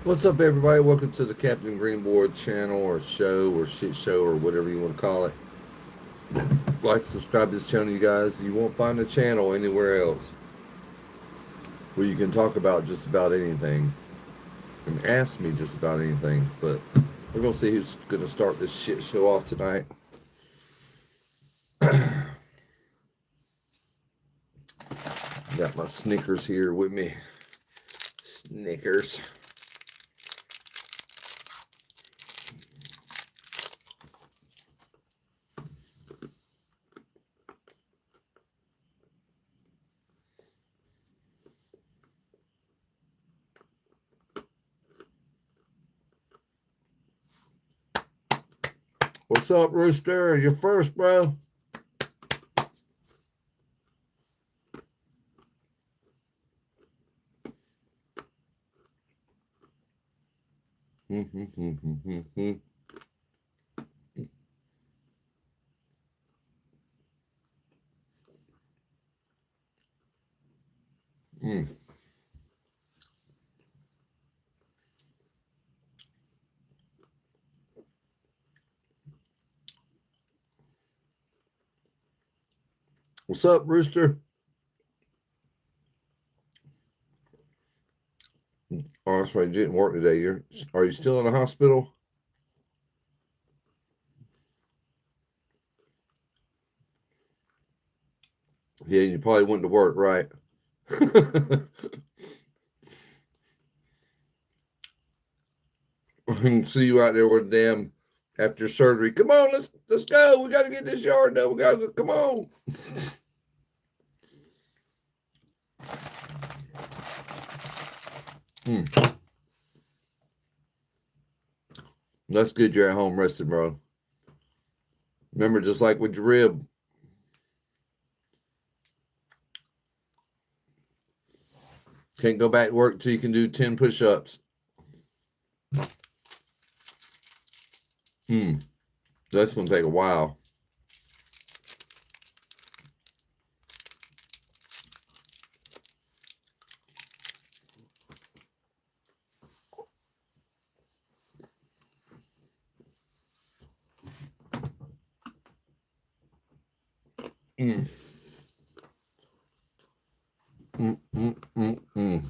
What's up, everybody? Welcome to the Captain Greenboy channel or show or shit show or whatever you want to call it. Like, subscribe to this channel, you guys. You won't find the channel anywhere else where you can talk about just about anything and ask me just about anything. But we're going to see who's going to start this shit show off tonight. Got my Snickers here with me. Snickers. What's up, Rooster? You're first, bro. What's up, Rooster? Oh, that's right. You didn't work today. Are you still in the hospital? Yeah, you probably went to work, right? I can see you out there with damn after surgery. Come on, let's go. We got to get this yard done. We got to come on. That's good. You're at home resting, bro. Remember, just like with your rib, can't go back to work until you can do 10 push-ups. That's gonna take a while. Mm. Mm, mm, mm, mm.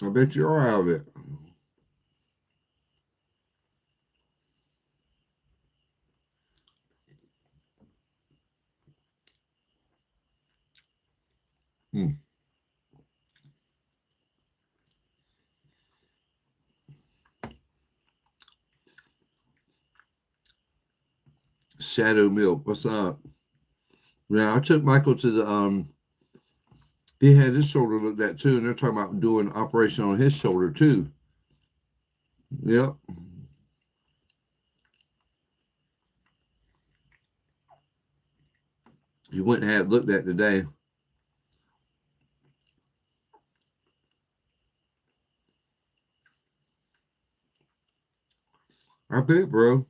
I bet you are out of it. Shadow milk. What's up? Yeah, I took Michael to the. He had his shoulder looked at too, and they're talking about doing an operation on his shoulder too. Yep. He went and had looked at today. I bet, bro.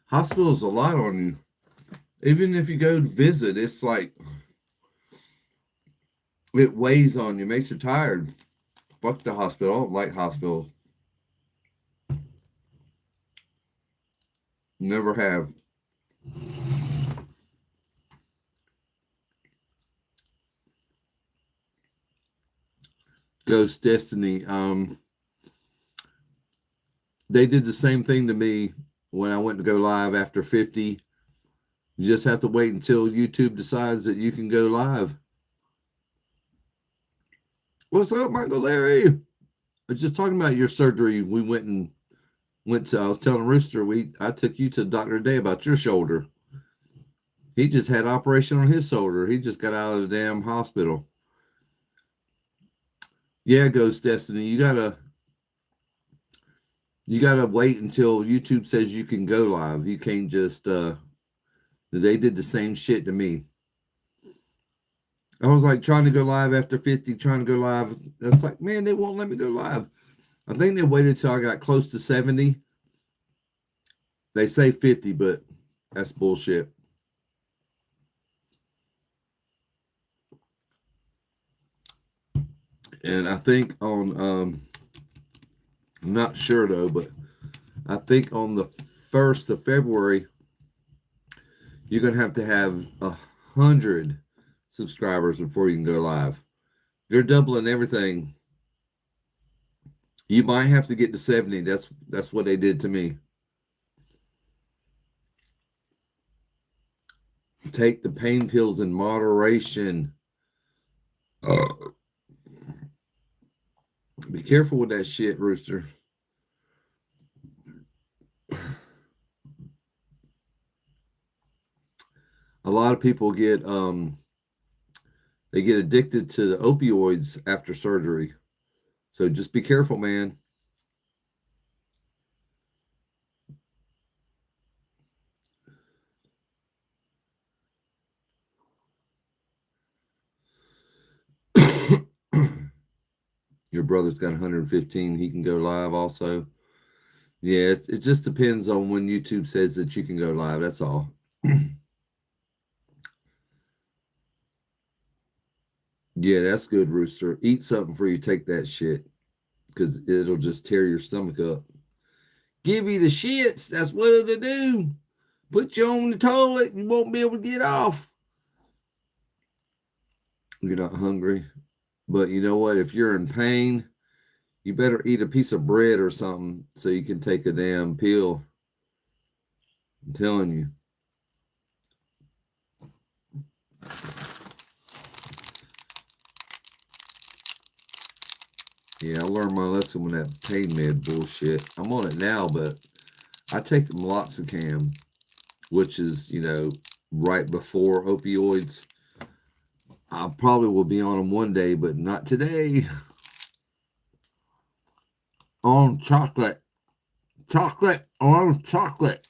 Hospital's a lot on you. Even if you go to visit, it's like it weighs on you, makes you tired. Fuck the hospital. I don't like hospitals. Never have. Ghost Destiny. They did the same thing to me when I went to go live after 50. You just have to wait until YouTube decides that you can go live. What's up, Michael Larry? I was just talking about your surgery. We went to. I was telling Rooster I took you to Doctor Day about your shoulder. He just had operation on his shoulder. He just got out of the damn hospital. Yeah, Ghost Destiny. You gotta. You got to wait until YouTube says you can go live. You can't just, they did the same shit to me. I was like trying to go live after 50, trying to go live. It's like, man, they won't let me go live. I think they waited till I got close to 70. They say 50, but that's bullshit. And I think on, I'm not sure though, but I think on the 1st of February, you're going to have 100 subscribers before you can go live. They're doubling everything. You might have to get to 70. That's what they did to me. Take the pain pills in moderation. Be careful with that shit, Rooster. A lot of people get they get addicted to the opioids after surgery. So just be careful, man. Your brother's got 115. He can go live also. Yeah, it just depends on when YouTube says that you can go live. That's all. Yeah, that's good, Rooster. Eat something before you take that shit because it'll just tear your stomach up. Give you the shits. That's what it'll do. Put you on the toilet and you won't be able to get off. You're not hungry. But you know what? If you're in pain, you better eat a piece of bread or something so you can take a damn pill. I'm telling you. Yeah, I learned my lesson with that pain med bullshit. I'm on it now, but I take meloxicam, which is, right before opioids. I probably will be on them one day, but not today. On chocolate. Chocolate on chocolate.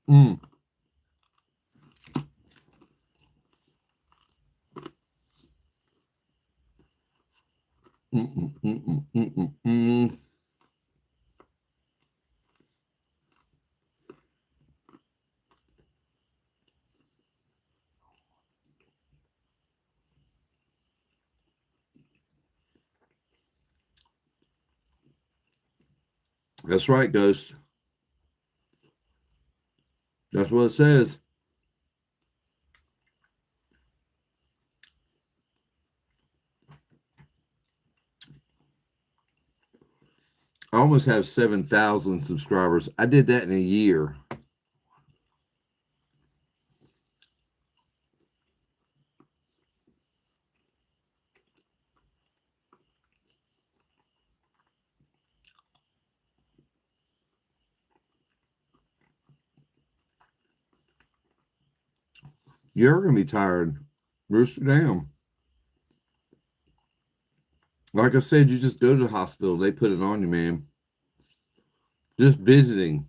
Mm. Mm-mm-mm-mm-mm-mm. That's right, Ghost. That's what it says. I almost have 7,000 subscribers. I did that in a year. You're going to be tired. Rooster, damn. Like I said, you just go to the hospital. They put it on you, man. Just visiting.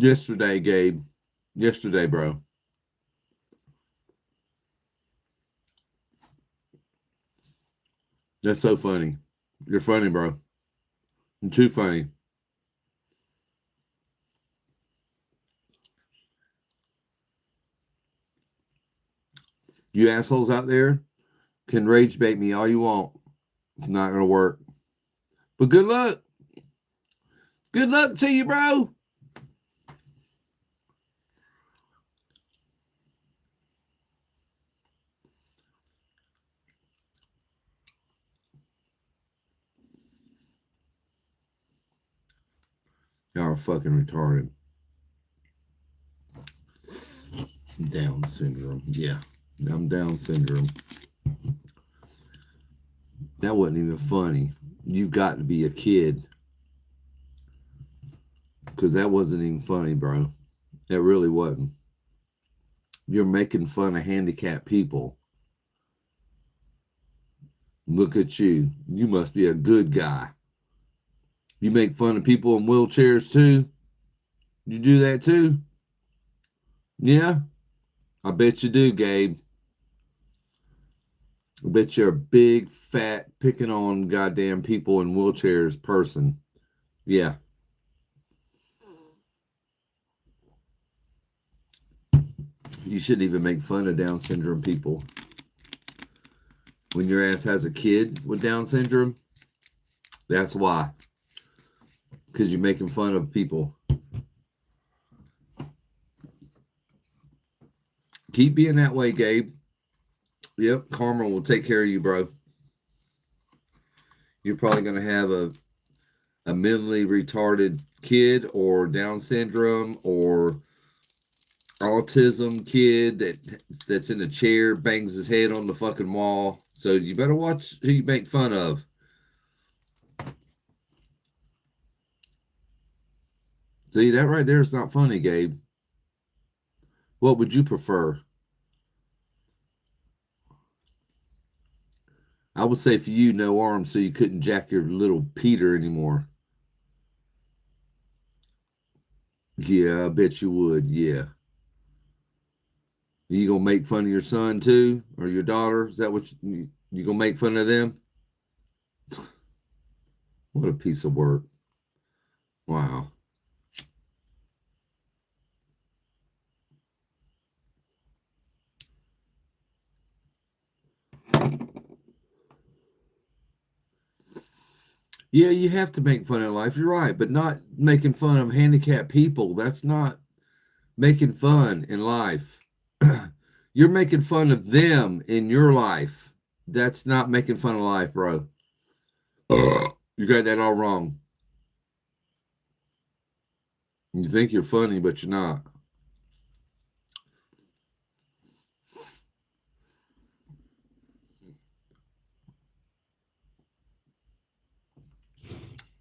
Yesterday, Gabe. Yesterday, bro. That's so funny. You're funny, bro. You're too funny. You assholes out there can rage bait me all you want. It's not going to work. But good luck. Good luck to you, bro. Y'all are fucking retarded. Down syndrome. Yeah. I'm Down syndrome. That wasn't even funny. You got to be a kid because that wasn't even funny, bro. That really wasn't. You're making fun of handicapped people. Look at you. You must be a good guy. You make fun of people in wheelchairs too? You do that too? Yeah? I bet you do, Gabe. I bet you're a big, fat, picking on goddamn people in wheelchairs person. Yeah. You shouldn't even make fun of Down syndrome people. When your ass has a kid with Down syndrome, that's why. Because you're making fun of people. Keep being that way, Gabe. Yep, karma will take care of you, bro. You're probably going to have a mentally retarded kid or Down syndrome or autism kid that's in a chair, bangs his head on the fucking wall. So you better watch who you make fun of. See, that right there is not funny, Gabe. What would you prefer? I would say for you, no arms, so you couldn't jack your little Peter anymore. Yeah, I bet you would. Yeah. You gonna make fun of your son too, or your daughter? Is that what you gonna make fun of them? What a piece of work! Wow. Yeah, you have to make fun of life. You're right, but not making fun of handicapped people. That's not making fun in life. You're making fun of them in your life. That's not making fun of life, bro. You got that all wrong. You think you're funny, but you're not.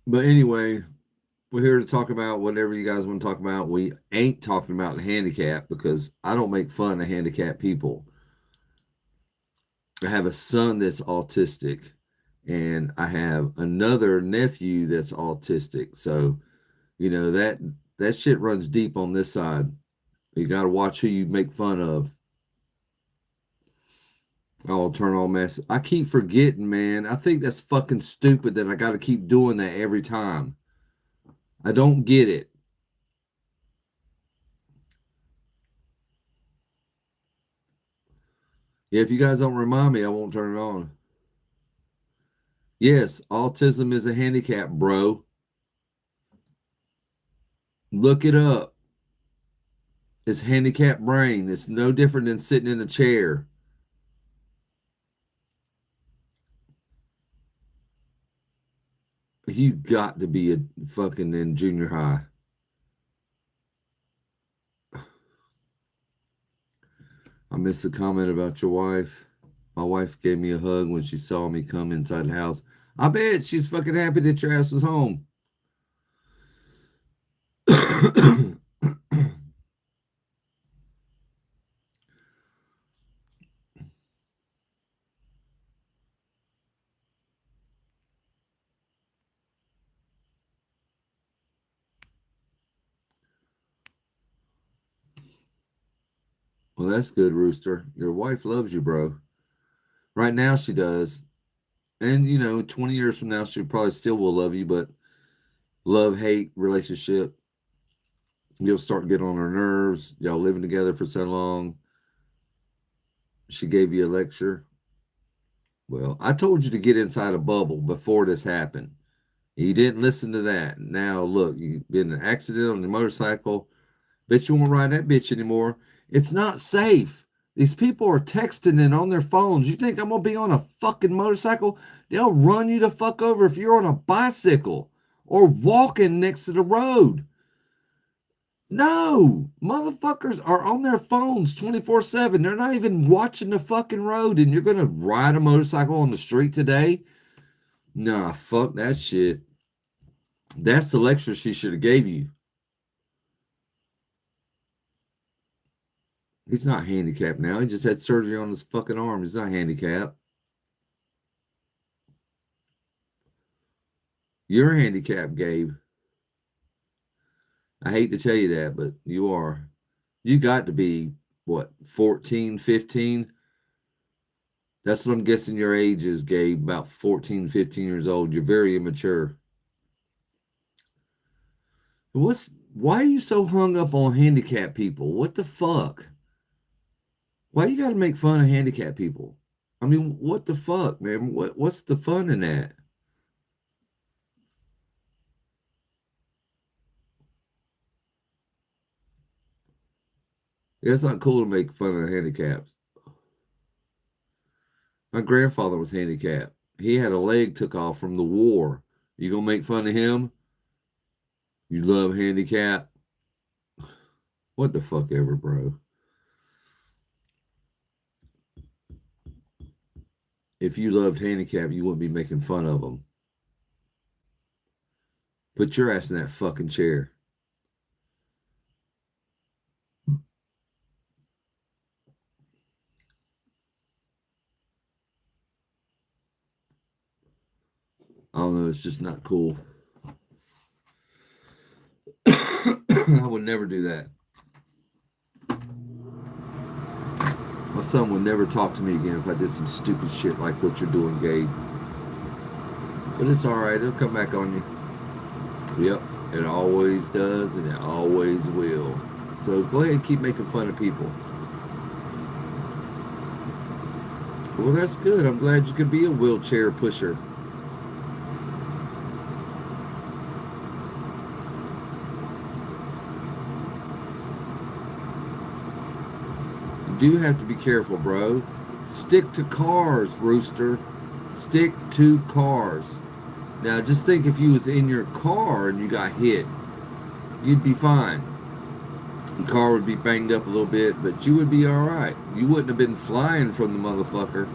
But anyway, we're here to talk about whatever you guys want to talk about. We ain't talking about the handicap because I don't make fun of handicapped people. I have a son that's autistic, and I have another nephew that's autistic. So, that shit runs deep on this side. You got to watch who you make fun of. I'll turn on mess. I keep forgetting, man. I think that's fucking stupid that I got to keep doing that every time. I don't get it. Yeah, if you guys don't remind me, I won't turn it on. Yes, autism is a handicap, bro. Look it up. It's handicapped brain. It's no different than sitting in a chair. You got to be a fucking in junior high. I missed a comment about your wife. My wife gave me a hug when she saw me come inside the house. I bet she's fucking happy that your ass was home. Well, that's good, Rooster. Your wife loves you, bro. Right now, she does. And, 20 years from now, she probably still will love you, but love hate relationship. You'll start getting on her nerves. Y'all living together for so long. She gave you a lecture. Well, I told you to get inside a bubble before this happened. You didn't listen to that. Now, look, you've been in an accident on your motorcycle. Bet you won't ride that bitch anymore. It's not safe. These people are texting and on their phones. You think I'm going to be on a fucking motorcycle? They'll run you the fuck over if you're on a bicycle or walking next to the road. No, motherfuckers are on their phones 24/7. They're not even watching the fucking road, and you're gonna ride a motorcycle on the street today? Nah, fuck that shit. That's the lecture she should have gave you. He's not handicapped now. He just had surgery on his fucking arm. He's not handicapped. You're handicapped, Gabe. I hate to tell you that, but you are. You got to be, what, 14, 15? That's what I'm guessing your age is, Gabe. About 14, 15 years old. You're very immature. Why are you so hung up on handicapped people? What the fuck? Why you got to make fun of handicapped people? I mean, what the fuck, man? What's the fun in that? Yeah, it's not cool to make fun of handicaps. My grandfather was handicapped. He had a leg took off from the war. You gonna make fun of him? You love handicap? What the fuck ever, bro? If you loved handicap, you wouldn't be making fun of them. Put your ass in that fucking chair. I don't know. It's just not cool. I would never do that. My son would never talk to me again if I did some stupid shit like what you're doing, Gabe. But it's all right. It'll come back on you. Yep. It always does, and it always will. So go ahead and keep making fun of people. Well, that's good. I'm glad you could be a wheelchair pusher. You do have to be careful, bro. Stick to cars, Rooster. Stick to cars. Now, just think if you was in your car and you got hit, you'd be fine. The car would be banged up a little bit, but you would be all right. You wouldn't have been flying from the motherfucker.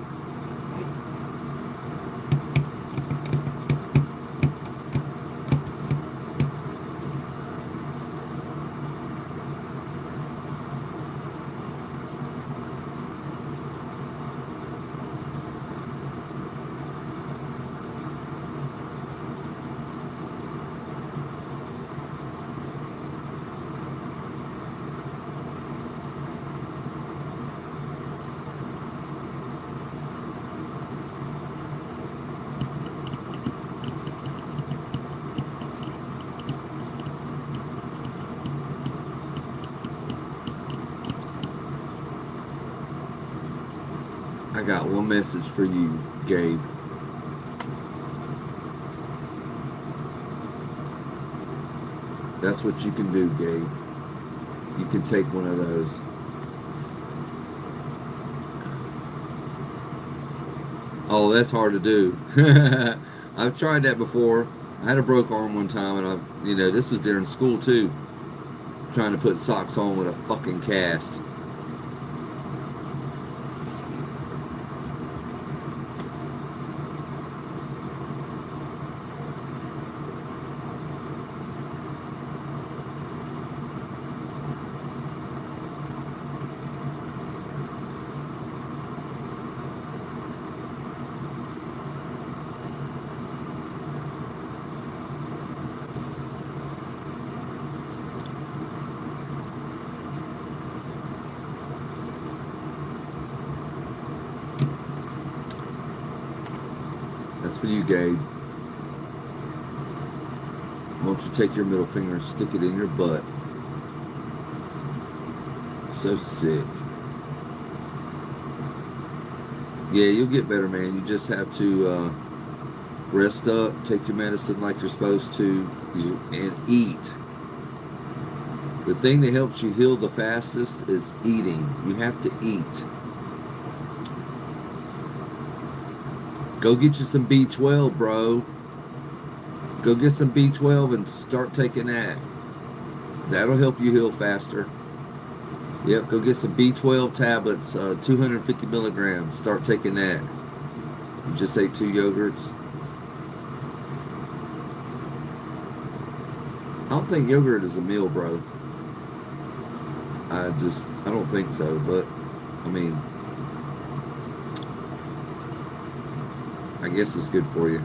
I got one message for you, Gabe. That's what you can do, Gabe. You can take one of those. Oh, that's hard to do. I've tried that before. I had a broke arm one time, and this was during school too. Trying to put socks on with a fucking cast. That's for you, Gabe. Won't you take your middle finger and stick it in your butt? So sick. Yeah, you'll get better, man. You just have to rest up, take your medicine like you're supposed to, and eat. The thing that helps you heal the fastest is eating. You have to eat. Go get you some B12, bro. Go get some B12 and start taking that. That'll help you heal faster. Yep, go get some B12 tablets, 250 milligrams. Start taking that. You just ate 2 yogurts. I don't think yogurt is a meal, bro. I don't think so, but, I mean, I guess it's good for you.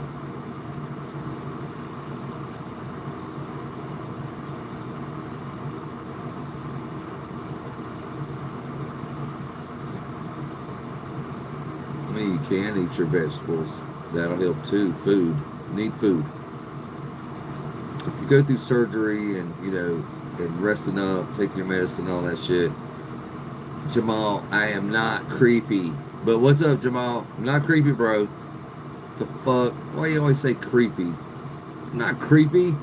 I mean, you can eat your vegetables. That'll help too. Food. You need food. If you go through surgery and, and resting up, taking your medicine, all that shit, Jamal, I am not creepy. But what's up, Jamal? I'm not creepy, bro. The fuck? Why you always say creepy? I'm not creepy.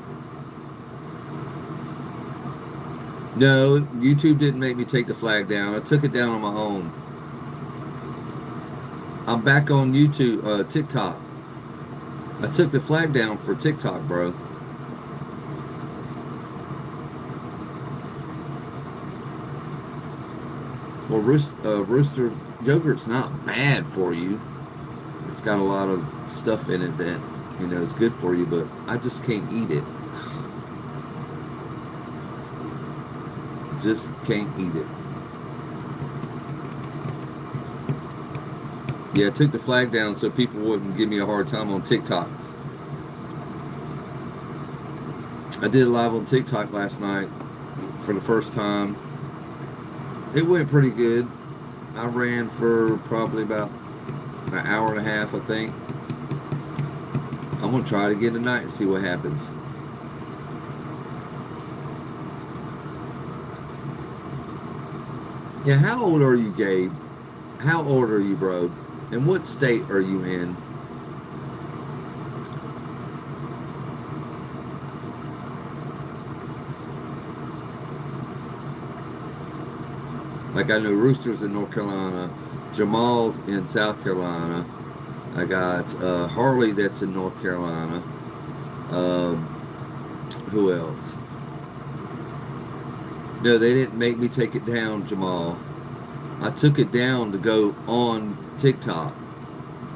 No, YouTube didn't make me take the flag down. I took it down on my own. I'm back on YouTube, TikTok. I took the flag down for TikTok, bro. Well, Rooster yogurt's not bad for you. It's got a lot of stuff in it that, is good for you, but I just can't eat it. Just can't eat it. Yeah, I took the flag down so people wouldn't give me a hard time on TikTok. I did a live on TikTok last night for the first time. It went pretty good. I ran for probably about an hour and a half, I think. I'm going to try it again tonight and see what happens. Yeah, how old are you, Gabe? How old are you, bro? And what state are you in? Like, I know Rooster's in North Carolina, Jamal's in South Carolina. I got Harley that's in North Carolina. Who else? No, they didn't make me take it down, Jamal. I took it down to go on TikTok.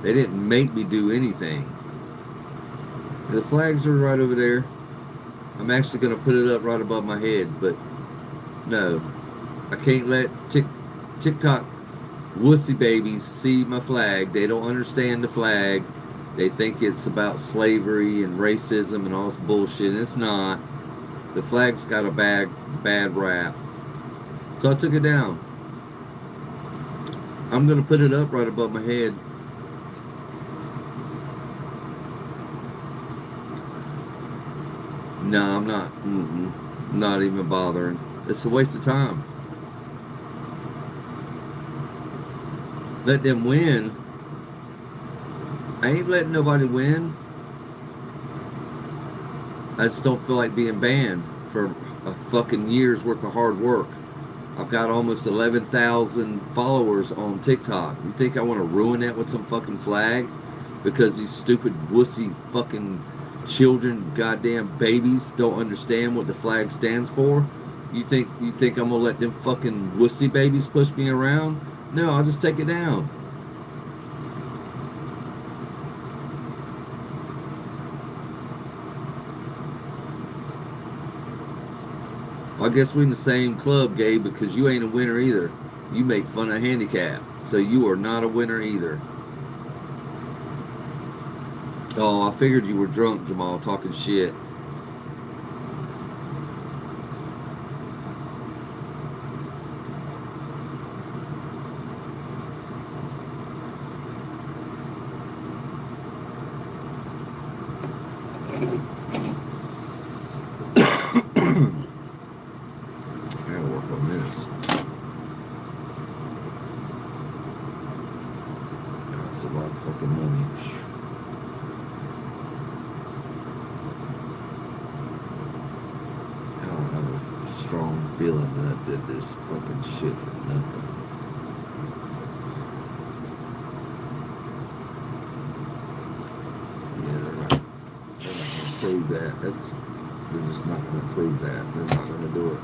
They didn't make me do anything. The flags are right over there. I'm actually going to put it up right above my head, but no. I can't let TikTok wussy babies see my flag. They don't understand the flag. They think it's about slavery and racism and all this bullshit. And it's not. The flag's got a bad rap. So I took it down. I'm going to put it up right above my head. No, I'm not. Not even bothering. It's a waste of time. Let them win. I ain't letting nobody win. I just don't feel like being banned for a fucking year's worth of hard work. I've got almost 11,000 followers on TikTok. You think I want to ruin that with some fucking flag? Because these stupid wussy fucking children, goddamn babies, don't understand what the flag stands for? You think I'm gonna let them fucking wussy babies push me around? No, I'll just take it down. Well, I guess we're in the same club, Gabe, because you ain't a winner either. You make fun of handicap, so you are not a winner either. Oh, I figured you were drunk, Jamal, talking shit. That's a lot of fucking money. I don't have a strong feeling that I did this fucking shit for nothing. Yeah, they're right. They're not gonna prove that. They're just not going to prove that. They're not going to do it.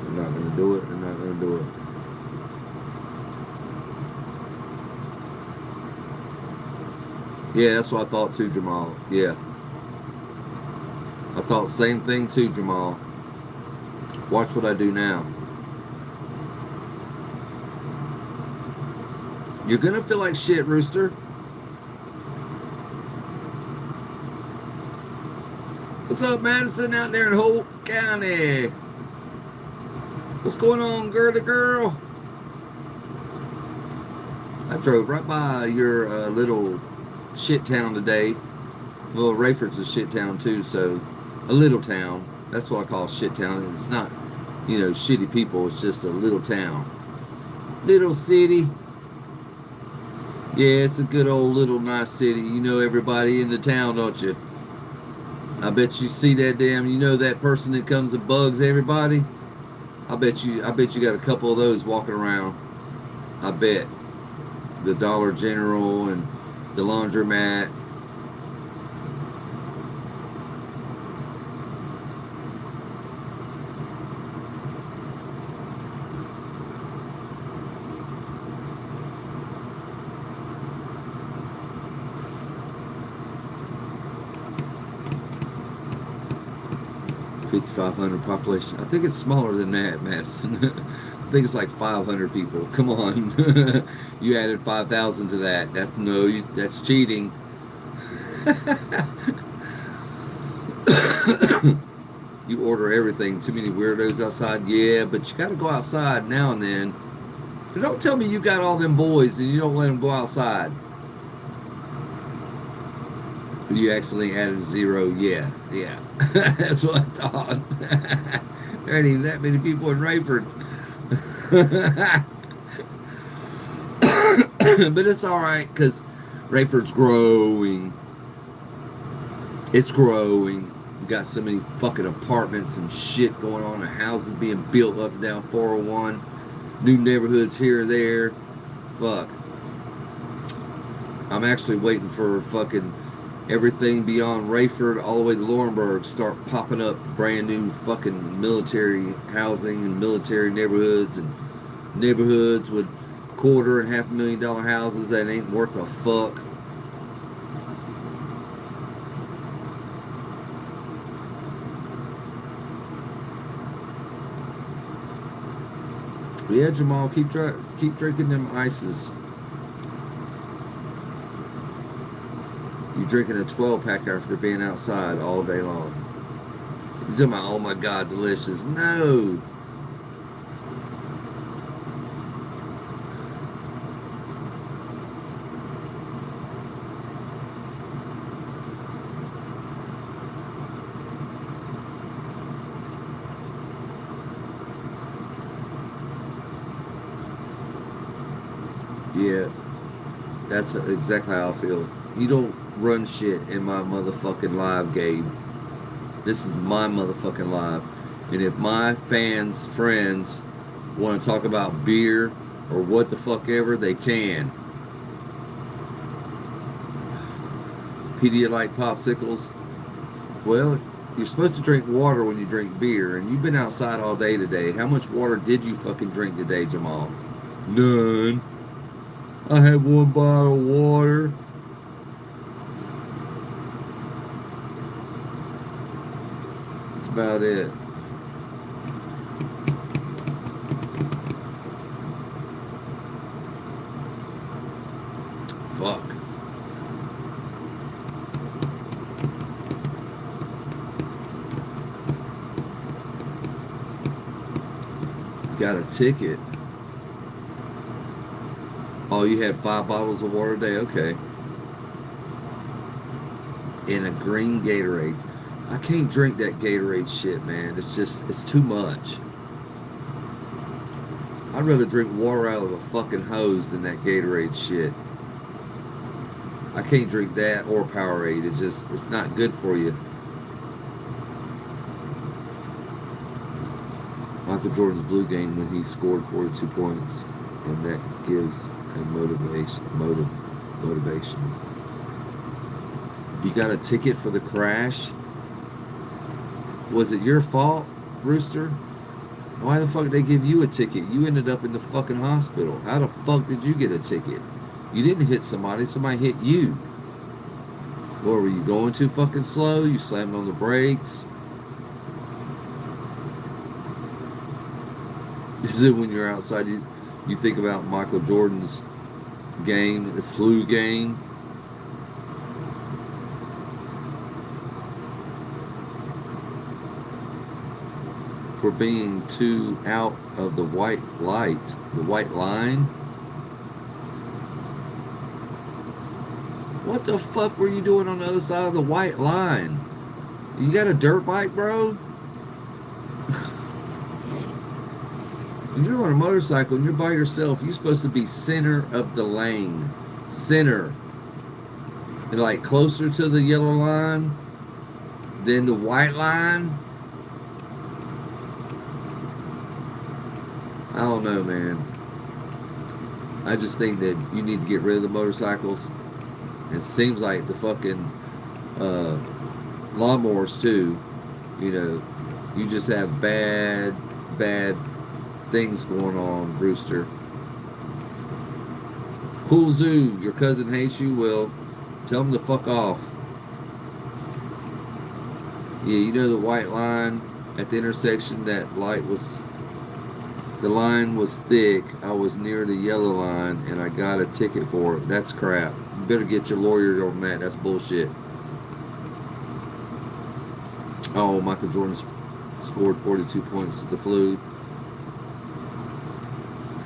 They're not going to do it. They're not going to do it. Yeah, that's what I thought too, Jamal. Yeah. I thought same thing too, Jamal. Watch what I do now. You're going to feel like shit, Rooster. What's up, Madison, out there in Holt County? What's going on, girl? I drove right by your little shit town today. Well, Rayford's a shit town too, so a little town. That's what I call shit town. It's not, shitty people. It's just a little town. Little city. Yeah, it's a good old little nice city. You know everybody in the town, don't you? I bet you see that that person that comes and bugs everybody. I bet you got a couple of those walking around. I bet. The Dollar General and the laundromat. $5,500 population. I think it's smaller than that, Madison. I think it's like 500 people. Come on. You added 5,000 to that. That's cheating. You order everything. Too many weirdos outside. Yeah, but you got to go outside now and then. But don't tell me you got all them boys and you don't let them go outside. You actually added 0. Yeah. That's what I thought. There ain't even that many people in Rayford. But it's alright, because Rayford's growing. It's growing. We got so many fucking apartments and shit going on, and houses being built up and down 401. New neighborhoods here and there. Fuck. I'm actually waiting for fucking everything beyond Rayford all the way to Laurinburg start popping up brand new fucking military housing and military neighborhoods and neighborhoods with $250,000 and $500,000 houses that ain't worth a fuck. Yeah, Jamal, keep drinking them ices. You drinking a 12-pack after being outside all day long. You're talking about, oh my God, delicious. No. Yeah, that's exactly how I feel. You don't run shit in my motherfucking live, Gabe. This is my motherfucking live. And if my friends want to talk about beer or what the fuck ever, they can. Pedialyte popsicles. Well, you're supposed to drink water when you drink beer, and you've been outside all day today. How much water did you fucking drink today, Jamal? None. I had 1 bottle of water. That's about it. Fuck. Got a ticket. Oh, you had 5 bottles of water a day? Okay. In a green Gatorade. I can't drink that Gatorade shit, man. It's too much. I'd rather drink water out of a fucking hose than that Gatorade shit. I can't drink that or Powerade. It's not good for you. Michael Jordan's blue game when he scored 42 points, and that gives a motivation. You got a ticket for the crash? Was it your fault, Rooster? Why the fuck did they give you a ticket? You ended up in the fucking hospital. How the fuck did you get a ticket? You didn't hit somebody. Somebody hit you. Or were you going too fucking slow? You slammed on the brakes? Is it when you're outside, you think about Michael Jordan's game, the flu game? For being too out of the white light, the white line? What the fuck were you doing on the other side of the white line? You got a dirt bike, bro? When you're on a motorcycle and you're by yourself, you're supposed to be center of the lane. Center. And like closer to the yellow line than the white line. I don't know, man. I just think that you need to get rid of the motorcycles. It seems like the fucking lawnmowers too. You know, you just have bad things going on, Rooster. Cool Zoo, your cousin hates you. Well, tell him to fuck off. Yeah, you know the white line at the intersection, that light was, the line was thick. I was near the yellow line and I got a ticket for it. That's crap. You better get your lawyer on that. That's bullshit. Oh, Michael Jordan scored 42 points. The flu.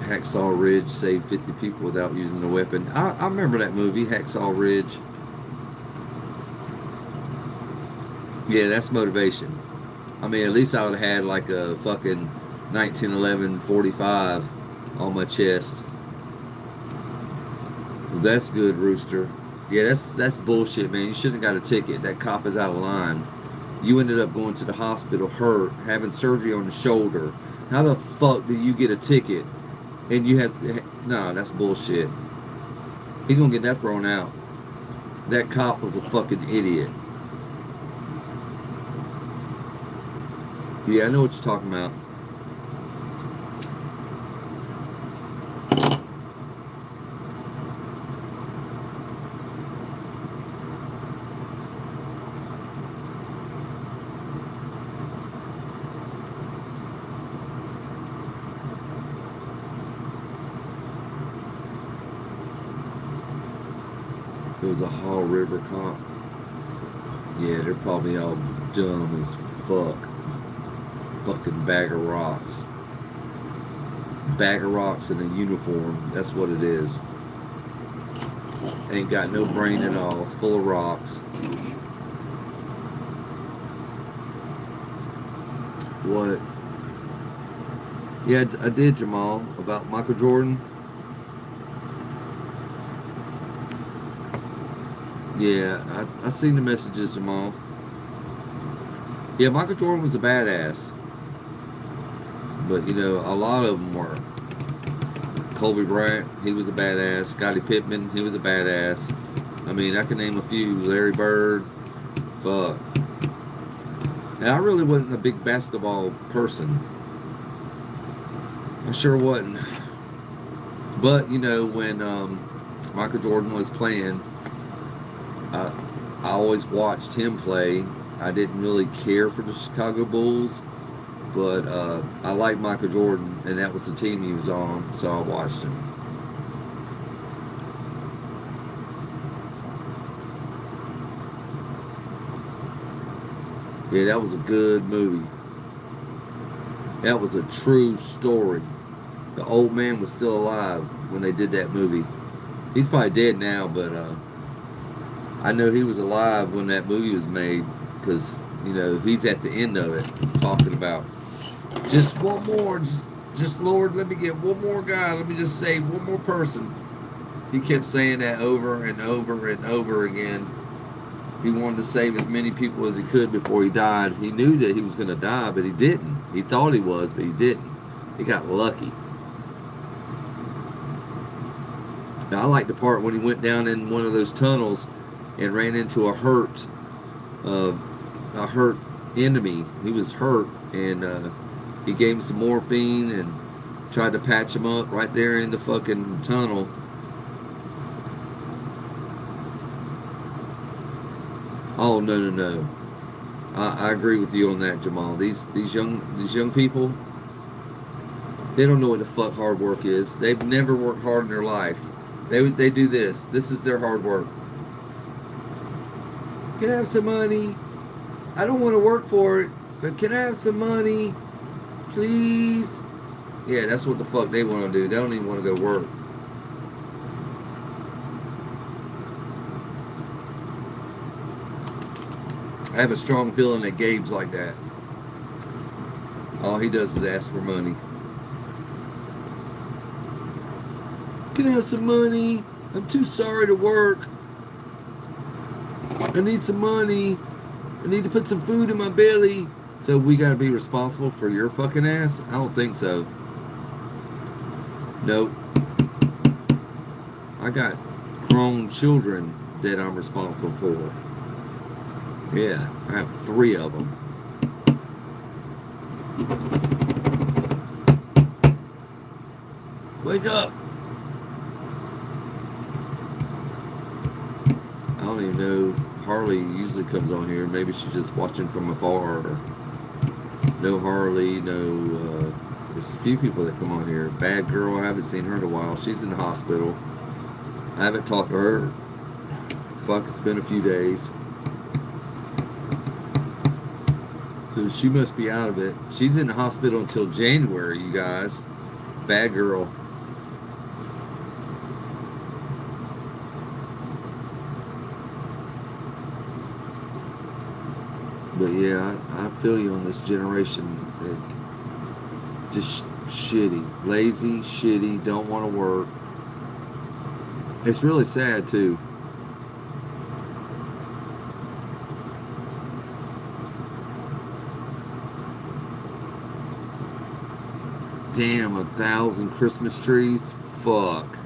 Hacksaw Ridge saved 50 people without using a weapon. I remember that movie, Hacksaw Ridge. Yeah, that's motivation. I mean, at least I would have had like a fucking 1911 45 on my chest. Well, that's good, Rooster. Yeah, that's bullshit, man. You shouldn't have got a ticket. That cop is out of line. You ended up going to the hospital hurt, having surgery on the shoulder. How the fuck do you get a ticket? And you have to, no, that's bullshit. He's gonna get that thrown out. That cop was a fucking idiot. Yeah, I know what you're talking about. It was a Haw River cop. Yeah, they're probably all dumb as fuck. Fucking bag of rocks. Bag of rocks in a uniform. That's what it is. Ain't got no brain at all. It's full of rocks. What? Yeah, I did, Jamal, about Michael Jordan. Yeah, I seen the messages, Jamal. Yeah, Michael Jordan was a badass. But, you know, a lot of them were. Kobe Bryant, he was a badass. Scottie Pippen, he was a badass. I mean, I can name a few. Larry Bird. Fuck. And I really wasn't a big basketball person. I sure wasn't. But, you know, when Michael Jordan was playing, I always watched him play. I didn't really care for the Chicago Bulls, but I liked Michael Jordan, and that was the team he was on, so I watched him. Yeah, that was a good movie. That was a true story. The old man was still alive when they did that movie. He's probably dead now, but I know he was alive when that movie was made, because, you know, he's at the end of it talking about just one more, just Lord, let me get one more guy, let me just save one more person. He kept saying that over and over and over again. He wanted to save as many people as he could before he died. He knew that he was going to die, but he didn't. He thought he was, but he didn't. He got lucky. Now, I like the part when he went down in one of those tunnels and ran into a hurt enemy. He was hurt, and he gave him some morphine and tried to patch him up right there in the fucking tunnel. Oh no no no! I agree with you on that, Jamal. These young people, they don't know what the fuck hard work is. They've never worked hard in their life. They do this. This is their hard work. Can I have some money? I don't want to work for it, but can I have some money, please? Yeah, that's what the fuck they want to do. They don't even want to go work. I have a strong feeling that Gabe's like that. All he does is ask for money. Can I have some money? I'm too sorry to work. I need some money. I need to put some food in my belly. So we gotta be responsible for your fucking ass? I don't think so. Nope. I got grown children that I'm responsible for. Yeah, I have 3 of them. Wake up! I don't even know. Harley usually comes on here. Maybe she's just watching from afar. Or no Harley, no. There's a few people that come on here. Bad girl, I haven't seen her in a while. She's in the hospital. I haven't talked to her. Fuck, it's been a few days. So she must be out of it. She's in the hospital until January, you guys. Bad girl. But yeah, I feel you on this generation. Just shitty. Lazy, shitty, don't want to work. It's really sad too. Damn, 1,000 Christmas trees? Fuck.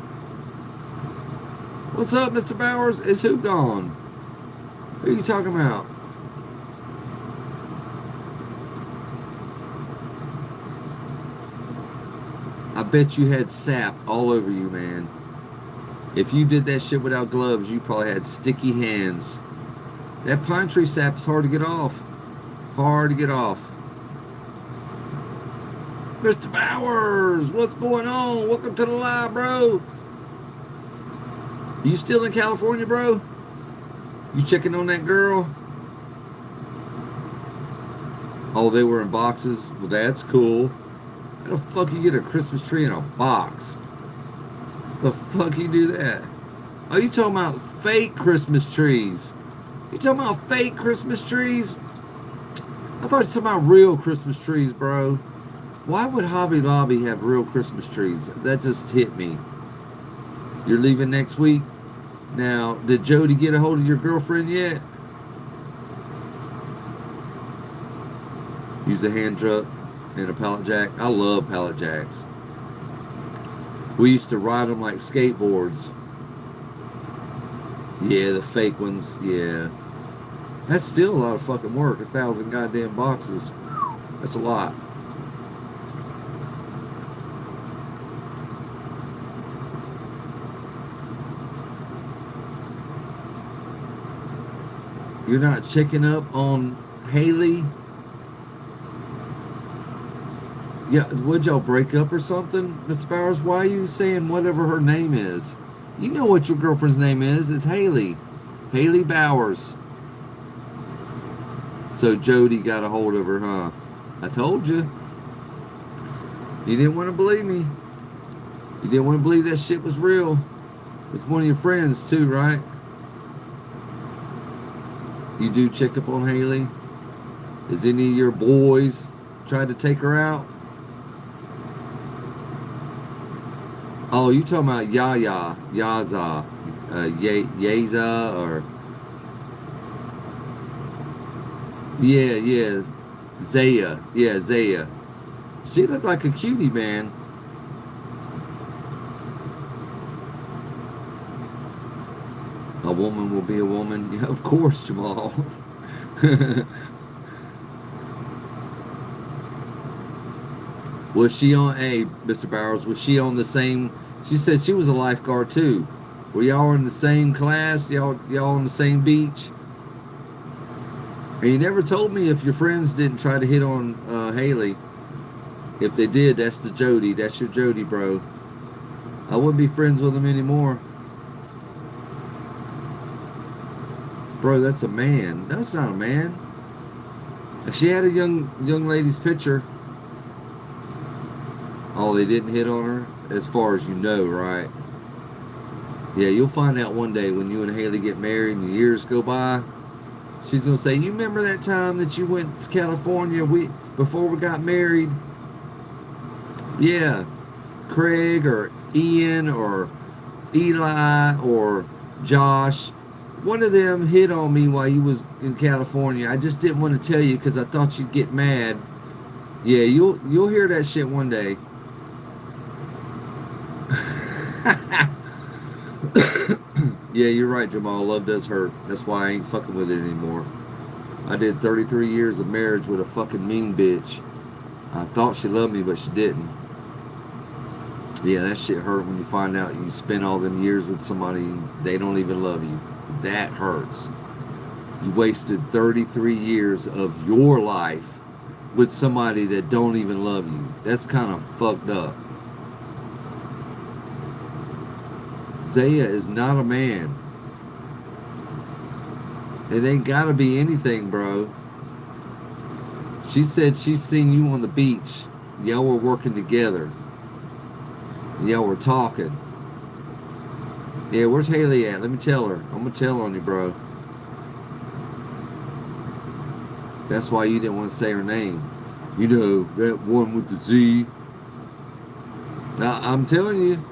What's up, Mr. Bowers? Is who gone? Who are you talking about? I bet you had sap all over you, man. If you did that shit without gloves, you probably had sticky hands. That pine tree sap is hard to get off. Hard to get off. Mr. Bowers, what's going on? Welcome to the live, bro. You still in California, bro? You checking on that girl? Oh, they were in boxes? Well, that's cool. How the fuck you get a Christmas tree in a box? The fuck you do that? Oh, you talking about fake Christmas trees? You talking about fake Christmas trees? I thought you were talking about real Christmas trees, bro. Why would Hobby Lobby have real Christmas trees? That just hit me. You're leaving next week? Now, did Jody get a hold of your girlfriend yet? Use a hand truck and a pallet jack. I love pallet jacks. We used to ride them like skateboards. Yeah, the fake ones, yeah. That's still a lot of fucking work. 1,000 goddamn boxes. That's a lot. You're not checking up on Haley? Yeah, would y'all break up or something? Mr. Bowers, why are you saying whatever her name is? You know what your girlfriend's name is. It's Haley. Haley Bowers. So Jody got a hold of her, huh? I told you. You didn't want to believe me. You didn't want to believe that shit was real. It's one of your friends too, right? You do check up on Haley? Is any of your boys tried to take her out? Oh, you talking about Yaza, Yaza, or yeah, Zaya. She looked like a cutie, man. A woman will be a woman. Yeah, of course, Jamal. Was she on? Hey, Mr. Bowers, was she on the same? She said she was a lifeguard too. Were y'all in the same class? Y'all on the same beach? And you never told me if your friends didn't try to hit on Haley. If they did, that's the Jody. That's your Jody, bro. I wouldn't be friends with him anymore. Bro, that's a man. That's not a man. If she had a young lady's picture. Oh, they didn't hit on her? As far as you know, right? Yeah, you'll find out one day when you and Haley get married and the years go by. She's going to say, you remember that time that you went to California before we got married? Yeah. Craig or Ian or Eli or Josh. One of them hit on me while you was in California. I just didn't want to tell you because I thought you'd get mad. Yeah, you'll hear that shit one day. Yeah, you're right, Jamal. Love does hurt. That's why I ain't fucking with it anymore. I did 33 years of marriage with a fucking mean bitch. I thought she loved me, but she didn't. Yeah, that shit hurt when you find out you spent all them years with somebody and they don't even love you. That hurts. You wasted 33 years of your life with somebody that don't even love you. That's kind of fucked up. Zaya is not a man. It ain't gotta be anything, bro. She said she's seen you on the beach. Y'all were working together. Y'all were talking. Yeah, where's Haley at? Let me tell her. I'm gonna tell on you, bro. That's why you didn't want to say her name. You know, that one with the Z. Now, I'm telling you.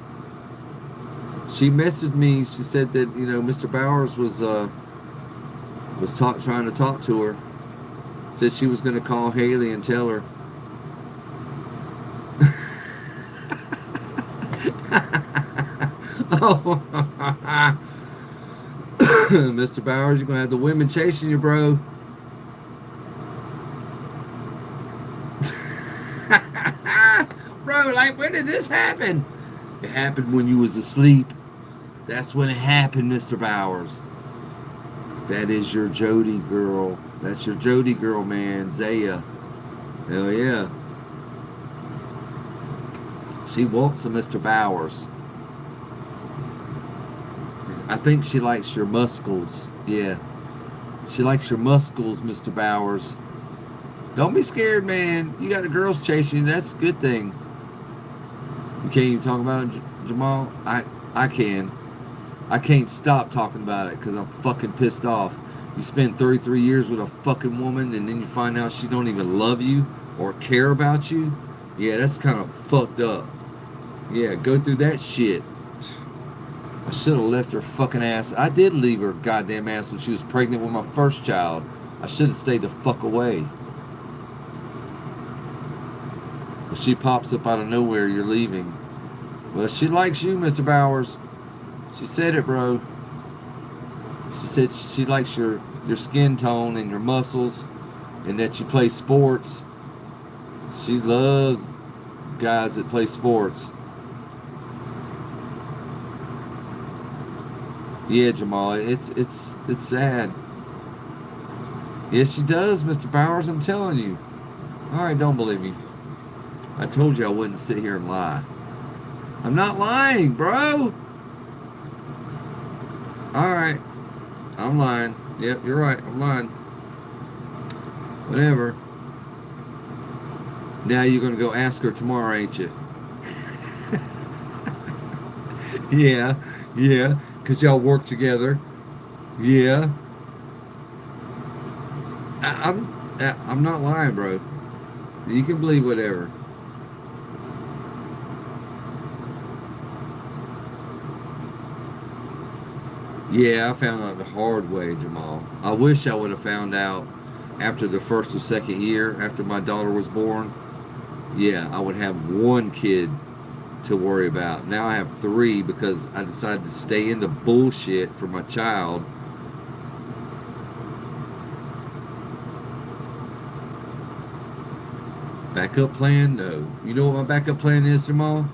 She messaged me. She said that, you know, Mr. Bowers was trying to talk to her. Said she was going to call Haley and tell her. Oh. Mr. Bowers, you're going to have the women chasing you, bro. Bro, like, when did this happen? It happened when you was asleep. That's when it happened, Mr. Bowers. That is your Jody girl. That's your Jody girl, man. Zaya. Hell yeah. She wants a Mr. Bowers. I think she likes your muscles. Yeah. She likes your muscles, Mr. Bowers. Don't be scared, man. You got the girls chasing you. That's a good thing. You can't even talk about it, Jamal? I can. I can't stop talking about it because I'm fucking pissed off. You spend 33 years with a fucking woman and then you find out she don't even love you or care about you? Yeah, that's kind of fucked up. Yeah, go through that shit. I should have left her fucking ass. I did leave her goddamn ass when she was pregnant with my first child. I should have stayed the fuck away. If she pops up out of nowhere, you're leaving. Well, she likes you, Mr. Bowers. She said it, bro. She said she likes your skin tone and your muscles and that you play sports. She loves guys that play sports. Yeah, Jamal, it's sad. Yes, she does, Mr. Bowers, I'm telling you. Alright, don't believe me. I told you I wouldn't sit here and lie. I'm not lying, bro. Alright. I'm lying. Yep, you're right. I'm lying. Whatever. Now you're going to go ask her tomorrow, ain't you? Yeah. Because y'all work together. Yeah. I'm not lying, bro. You can believe whatever. Yeah, I found out the hard way, Jamal. I wish I would have found out after the first or second year, after my daughter was born. Yeah, I would have one kid to worry about. Now I have three because I decided to stay in the bullshit for my child. Backup plan? No. You know what my backup plan is, Jamal?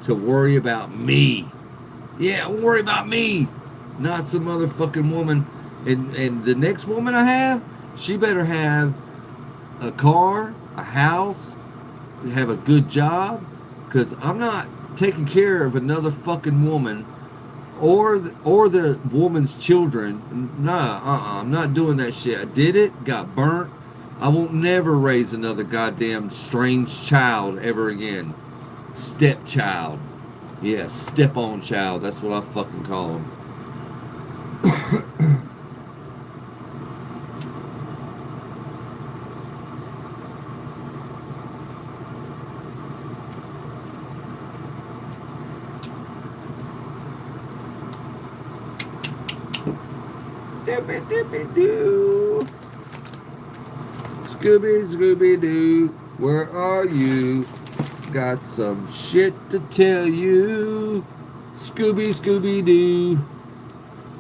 To worry about me. Yeah, worry about me. Not some motherfucking woman. And the next woman I have, she better have a car, a house, have a good job. Because I'm not taking care of another fucking woman or the woman's children. Nah, I'm not doing that shit. I did it, got burnt. I won't never raise another goddamn strange child ever again. Stepchild. Yeah, step on child. That's what I fucking call them. Dippy dippy doo. Scooby Scooby Doo, where are you? Got some shit to tell you. Scooby Scooby Doo.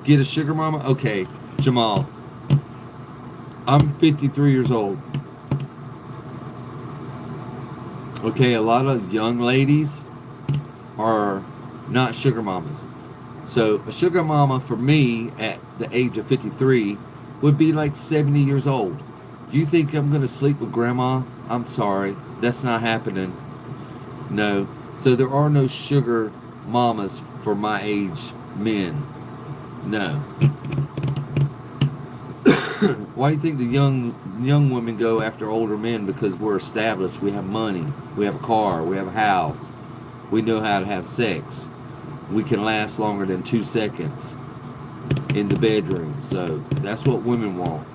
Get a sugar mama? Okay, Jamal. I'm 53 years old. Okay, a lot of young ladies are not sugar mamas. So a sugar mama for me at the age of 53 would be like 70 years old. Do you think I'm going to sleep with grandma? I'm sorry. That's not happening. No. So there are no sugar mamas for my age men. No. Why do you think the young women go after older men? Because we're established. We have money. We have a car. We have a house. We know how to have sex. We can last longer than 2 seconds in the bedroom. So that's what women want.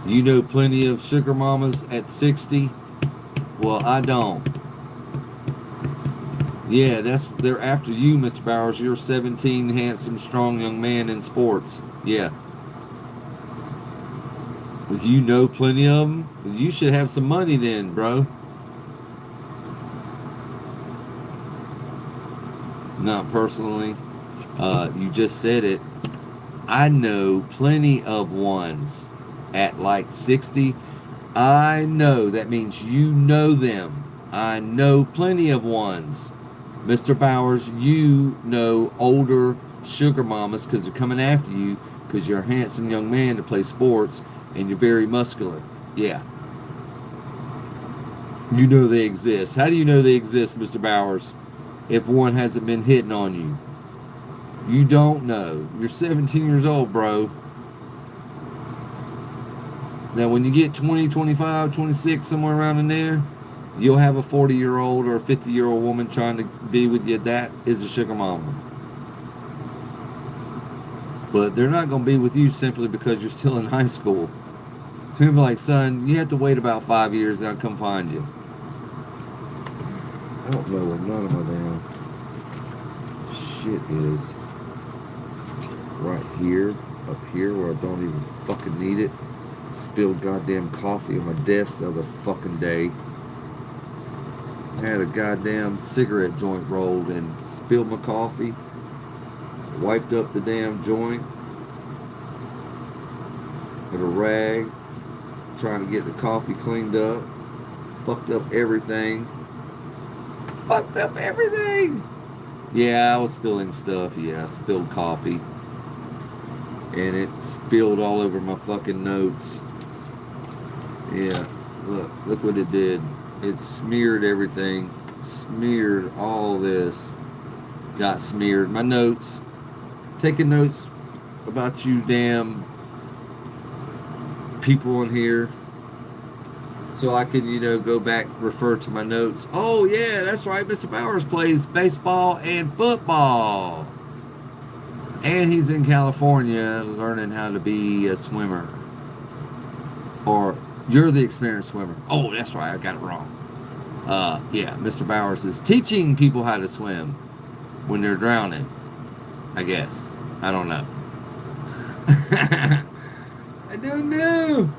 You know plenty of sugar mamas at 60? Well, I don't. Yeah, they're after you, Mr. Bowers. You're a 17, handsome, strong young man in sports. Yeah. You know plenty of them? You should have some money then, bro. Not personally. You just said it. I know plenty of ones at like 60. I know. That means you know them. I know plenty of ones. Mr. Bowers, you know older sugar mamas because they're coming after you because you're a handsome young man to play sports and you're very muscular. Yeah. You know they exist. How do you know they exist, Mr. Bowers, if one hasn't been hitting on you? You don't know. You're 17 years old, bro. Now, when you get 20, 25, 26, somewhere around in there, you'll have a 40-year-old or a 50-year-old woman trying to be with you. That is a sugar mama. But they're not going to be with you simply because you're still in high school. They'll be like, son, you have to wait about 5 years and I'll come find you. I don't know where none of my damn shit is. Right here, up here, where I don't even fucking need it. Spilled goddamn coffee on my desk the other fucking day. Had a goddamn cigarette joint rolled and spilled my coffee. Wiped up the damn joint with a rag, trying to get the coffee cleaned up. Fucked up everything. Fucked up everything! Yeah, I was spilling stuff. Yeah, I spilled coffee. And it spilled all over my fucking notes. Yeah, look what it did. It smeared everything. Smeared all this. Got smeared. My notes. Taking notes about you damn people in here. So I could, go back, refer to my notes. Oh, yeah, that's right. Mr. Bowers plays baseball and football. And he's in California learning how to be a swimmer. Or you're the experienced swimmer. Oh, that's right. I got it wrong. Yeah, Mr. Bowers is teaching people how to swim when they're drowning. I guess. I don't know. I don't know.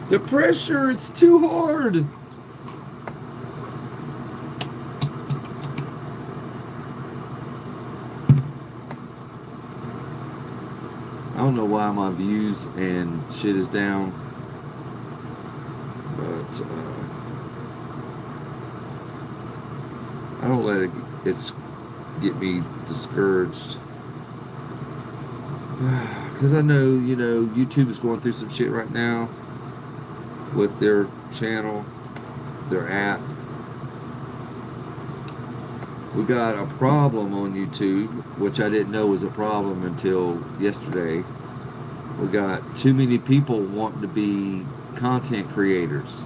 The pressure, it's too hard. I don't know why my views and shit is down, but I don't let it get me discouraged. Because I know, YouTube is going through some shit right now with their channel, their app. We got a problem on YouTube, which I didn't know was a problem until yesterday. We got too many people wanting to be content creators.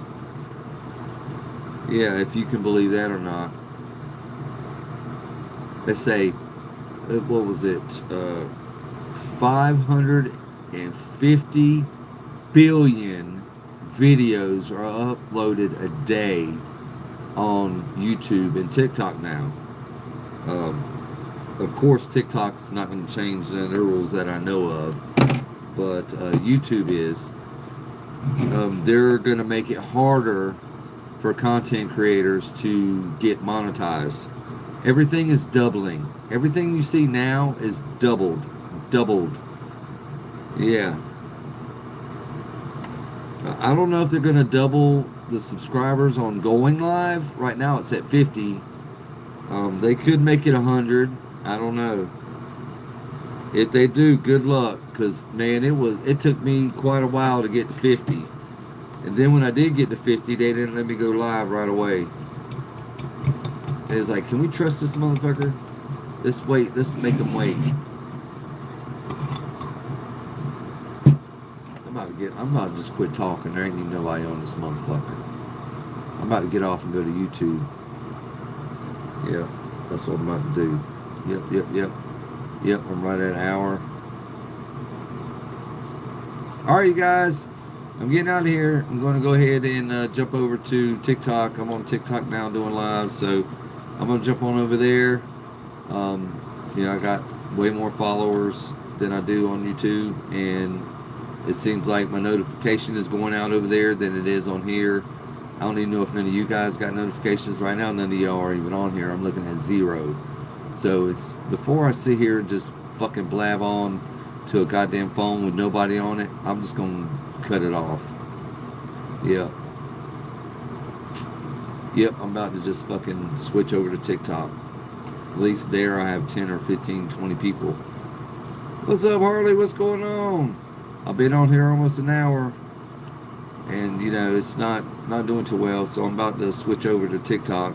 Yeah, if you can believe that or not. They say, what was it? 550 billion videos are uploaded a day on YouTube and TikTok now. Of course, TikTok's not going to change the rules that I know of, but YouTube is. They're going to make it harder for content creators to get monetized. Everything is doubling. Everything you see now is doubled. Yeah. I don't know if they're going to double the subscribers on going live. Right now it's at 50. They could make it 100. I don't know. If they do, good luck. Because, man, it took me quite a while to get to 50. And then when I did get to 50, they didn't let me go live right away. They was like, can we trust this motherfucker? Let's make him wait. I'm about to just quit talking. There ain't even nobody on this motherfucker. I'm about to get off and go to YouTube. Yeah, that's what I'm about to do. Yep, I'm right at an hour. Alright, you guys. I'm getting out of here. I'm going to go ahead and jump over to TikTok. I'm on TikTok now doing live, so I'm going to jump on over there. I got way more followers than I do on YouTube, and it seems like my notification is going out over there than it is on here. I don't even know if none of you guys got notifications right now. None of y'all are even on here. I'm looking at 0. So it's before I sit here and just fucking blab on to a goddamn phone with nobody on it, I'm just going to cut it off. Yep, I'm about to just fucking switch over to TikTok. At least there I have 10 or 15, 20 people. What's up, Harley? What's going on? I've been on here almost an hour, and it's not doing too well, so I'm about to switch over to TikTok.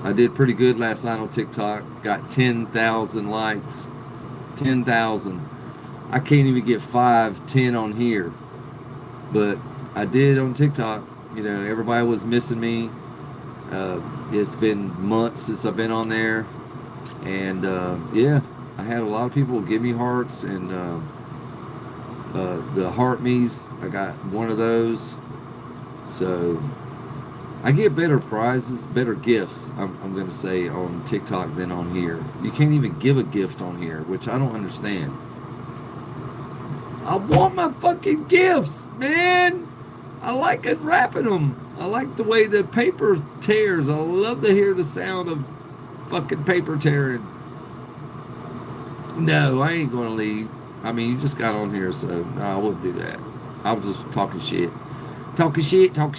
I did pretty good last night on TikTok. Got 10,000 likes. 10,000. I can't even get 5, 10 on here, but I did on TikTok. Everybody was missing me. It's been months since I've been on there, and yeah, I had a lot of people give me hearts, and the heart me's, I got one of those. So I get better prizes, better gifts, I'm going to say, on TikTok than on here. You can't even give a gift on here, which I don't understand. I want my fucking gifts, man. I like unwrapping them. I like the way the paper tears. I love to hear the sound of fucking paper tearing. No, I ain't going to leave. I mean, you just got on here, so no, I wouldn't do that. I was just talking shit. Talking shit. I'm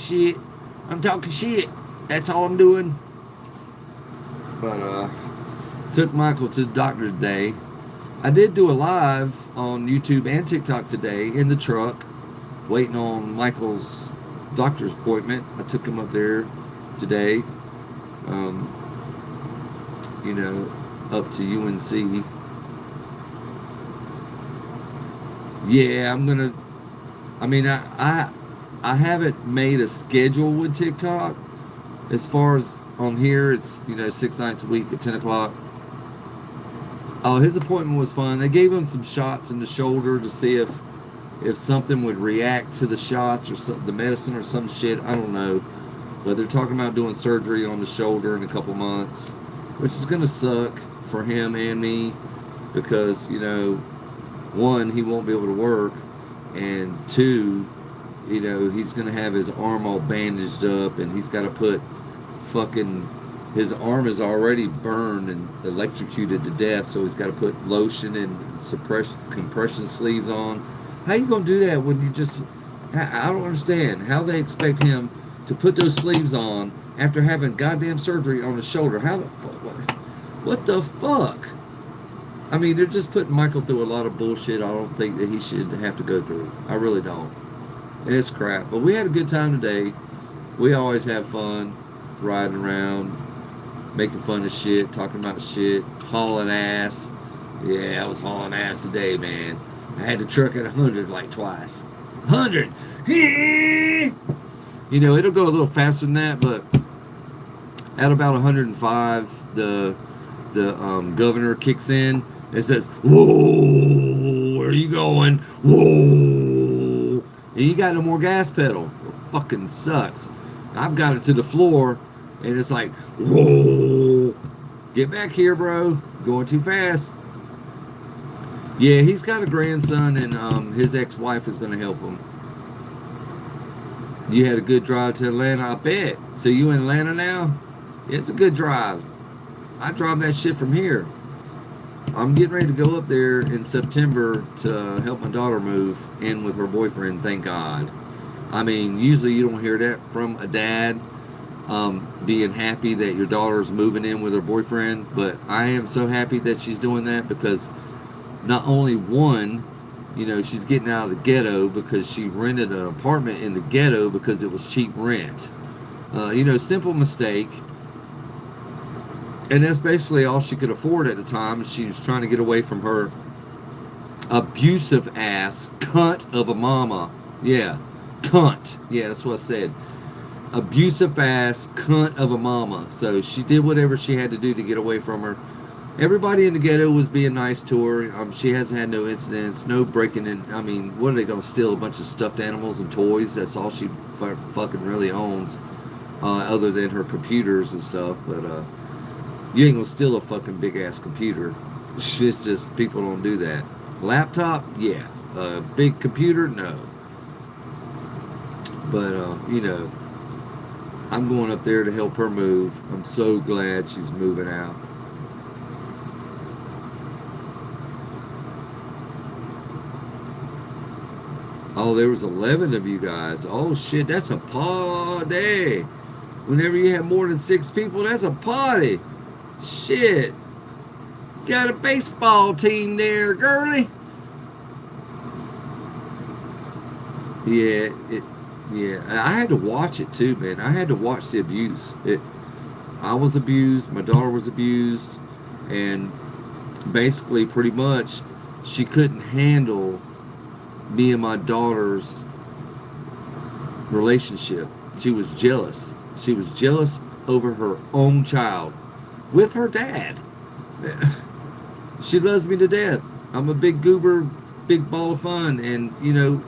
talking shit. That's all I'm doing. But, took Michael to the doctor today. I did do a live on YouTube and TikTok today in the truck, waiting on Michael's doctor's appointment. I took him up there today, up to UNC. Yeah, I haven't made a schedule with TikTok. As far as on here, it's, 6 nights a week at 10 o'clock. Oh, his appointment was fun. They gave him some shots in the shoulder to see if something would react to the shots or the medicine or some shit. I don't know. But they're talking about doing surgery on the shoulder in a couple months, which is going to suck for him and me because, one, he won't be able to work, and two, he's going to have his arm all bandaged up, and he's got to put fucking his arm is already burned and electrocuted to death, so he's got to put lotion and compression sleeves on. How you gonna do that when you just? I don't understand how they expect him to put those sleeves on after having goddamn surgery on his shoulder. How the fuck? What the fuck? I mean, they're just putting Michael through a lot of bullshit I don't think that he should have to go through. I really don't. And it's crap. But we had a good time today. We always have fun riding around, making fun of shit, talking about shit, hauling ass. Yeah, I was hauling ass today, man. I had the truck at 100 like twice. 100! You know, it'll go a little faster than that, but at about 105, the governor kicks in and says, "Whoa, where are you going? Whoa!" And you got no more gas pedal. It fucking sucks. I've got it to the floor, and it's like, "Whoa, get back here, bro! Going too fast." Yeah, he's got a grandson, and his ex-wife is going to help him. You had a good drive to Atlanta, I bet. So you in Atlanta now? It's a good drive. I drive that shit from here. I'm getting ready to go up there in September to help my daughter move in with her boyfriend, thank God. I mean, usually you don't hear that from a dad, being happy that your daughter's moving in with her boyfriend, but I am so happy that she's doing that because not only one, you know, she's getting out of the ghetto because she rented an apartment in the ghetto because it was cheap rent. You know, simple mistake. And that's basically all she could afford at the time. She was trying to get away from her abusive ass cunt of a mama. Yeah, cunt. Yeah, that's what I said. Abusive ass cunt of a mama. So she did whatever she had to do to get away from her. Everybody in the ghetto was being nice to her. She hasn't had no incidents, no breaking in. I mean, what are they going to steal? A bunch of stuffed animals and toys? That's all she fucking really owns, other than her computers and stuff. But you ain't going to steal a fucking big-ass computer. It's just, people don't do that. Laptop? Yeah. Big computer? No. But, you know, I'm going up there to help her move. I'm so glad she's moving out. Oh, there was 11 of you guys. Oh, shit, that's a party. Whenever you have more than 6 people, that's a party. Shit. You got a baseball team there, girlie. Yeah, I had to watch it too, man. I had to watch the abuse. I was abused, my daughter was abused, and basically pretty much she couldn't handle me and my daughter's relationship. She was jealous. She was jealous over her own child with her dad. She loves me to death. I'm a big goober, big ball of fun, and you know,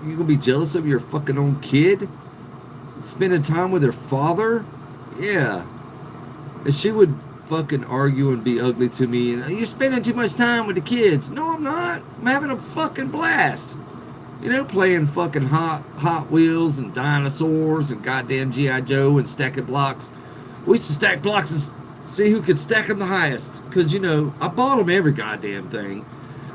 you're gonna be jealous of your fucking own kid spending time with her father? Yeah. And she would fucking argue and be ugly to me, and you're spending too much time with the kids. No, I'm not. I'm having a fucking blast. You know, playing fucking Hot Wheels and dinosaurs and goddamn G.I. Joe and stacking blocks. We used to stack blocks and see who could stack them the highest. Because, you know, I bought them every goddamn thing.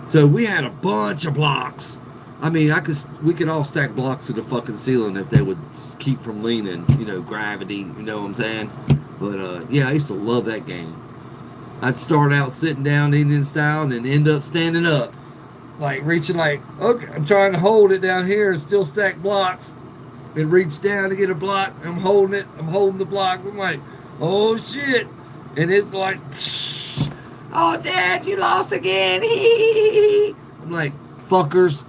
So we had a bunch of blocks. I mean, we could all stack blocks to the fucking ceiling if they would keep from leaning. You know, gravity, you know what I'm saying? But, yeah, I used to love that game. I'd start out sitting down Indian style and then end up standing up. Like, reaching like, okay, I'm trying to hold it down here and still stack blocks. And reach down to get a block. I'm holding it. I'm holding the block. I'm like, oh, shit. And it's like, psh, oh, Dad, you lost again. I'm like, fuckers.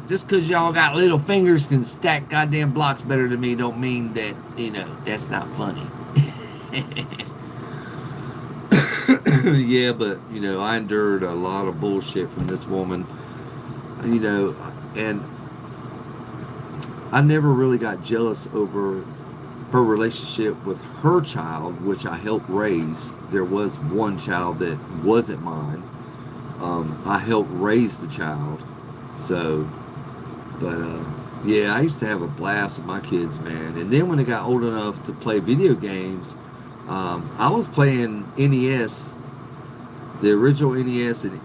Just because y'all got little fingers can stack goddamn blocks better than me don't mean that, you know, that's not funny. Yeah, but, you know, I endured a lot of bullshit from this woman, you know, and I never really got jealous over her relationship with her child, which I helped raise. There was one child that wasn't mine. I helped raise the child. So, but, yeah, I used to have a blast with my kids, man. And then when they got old enough to play video games, I was playing NES, the original NES and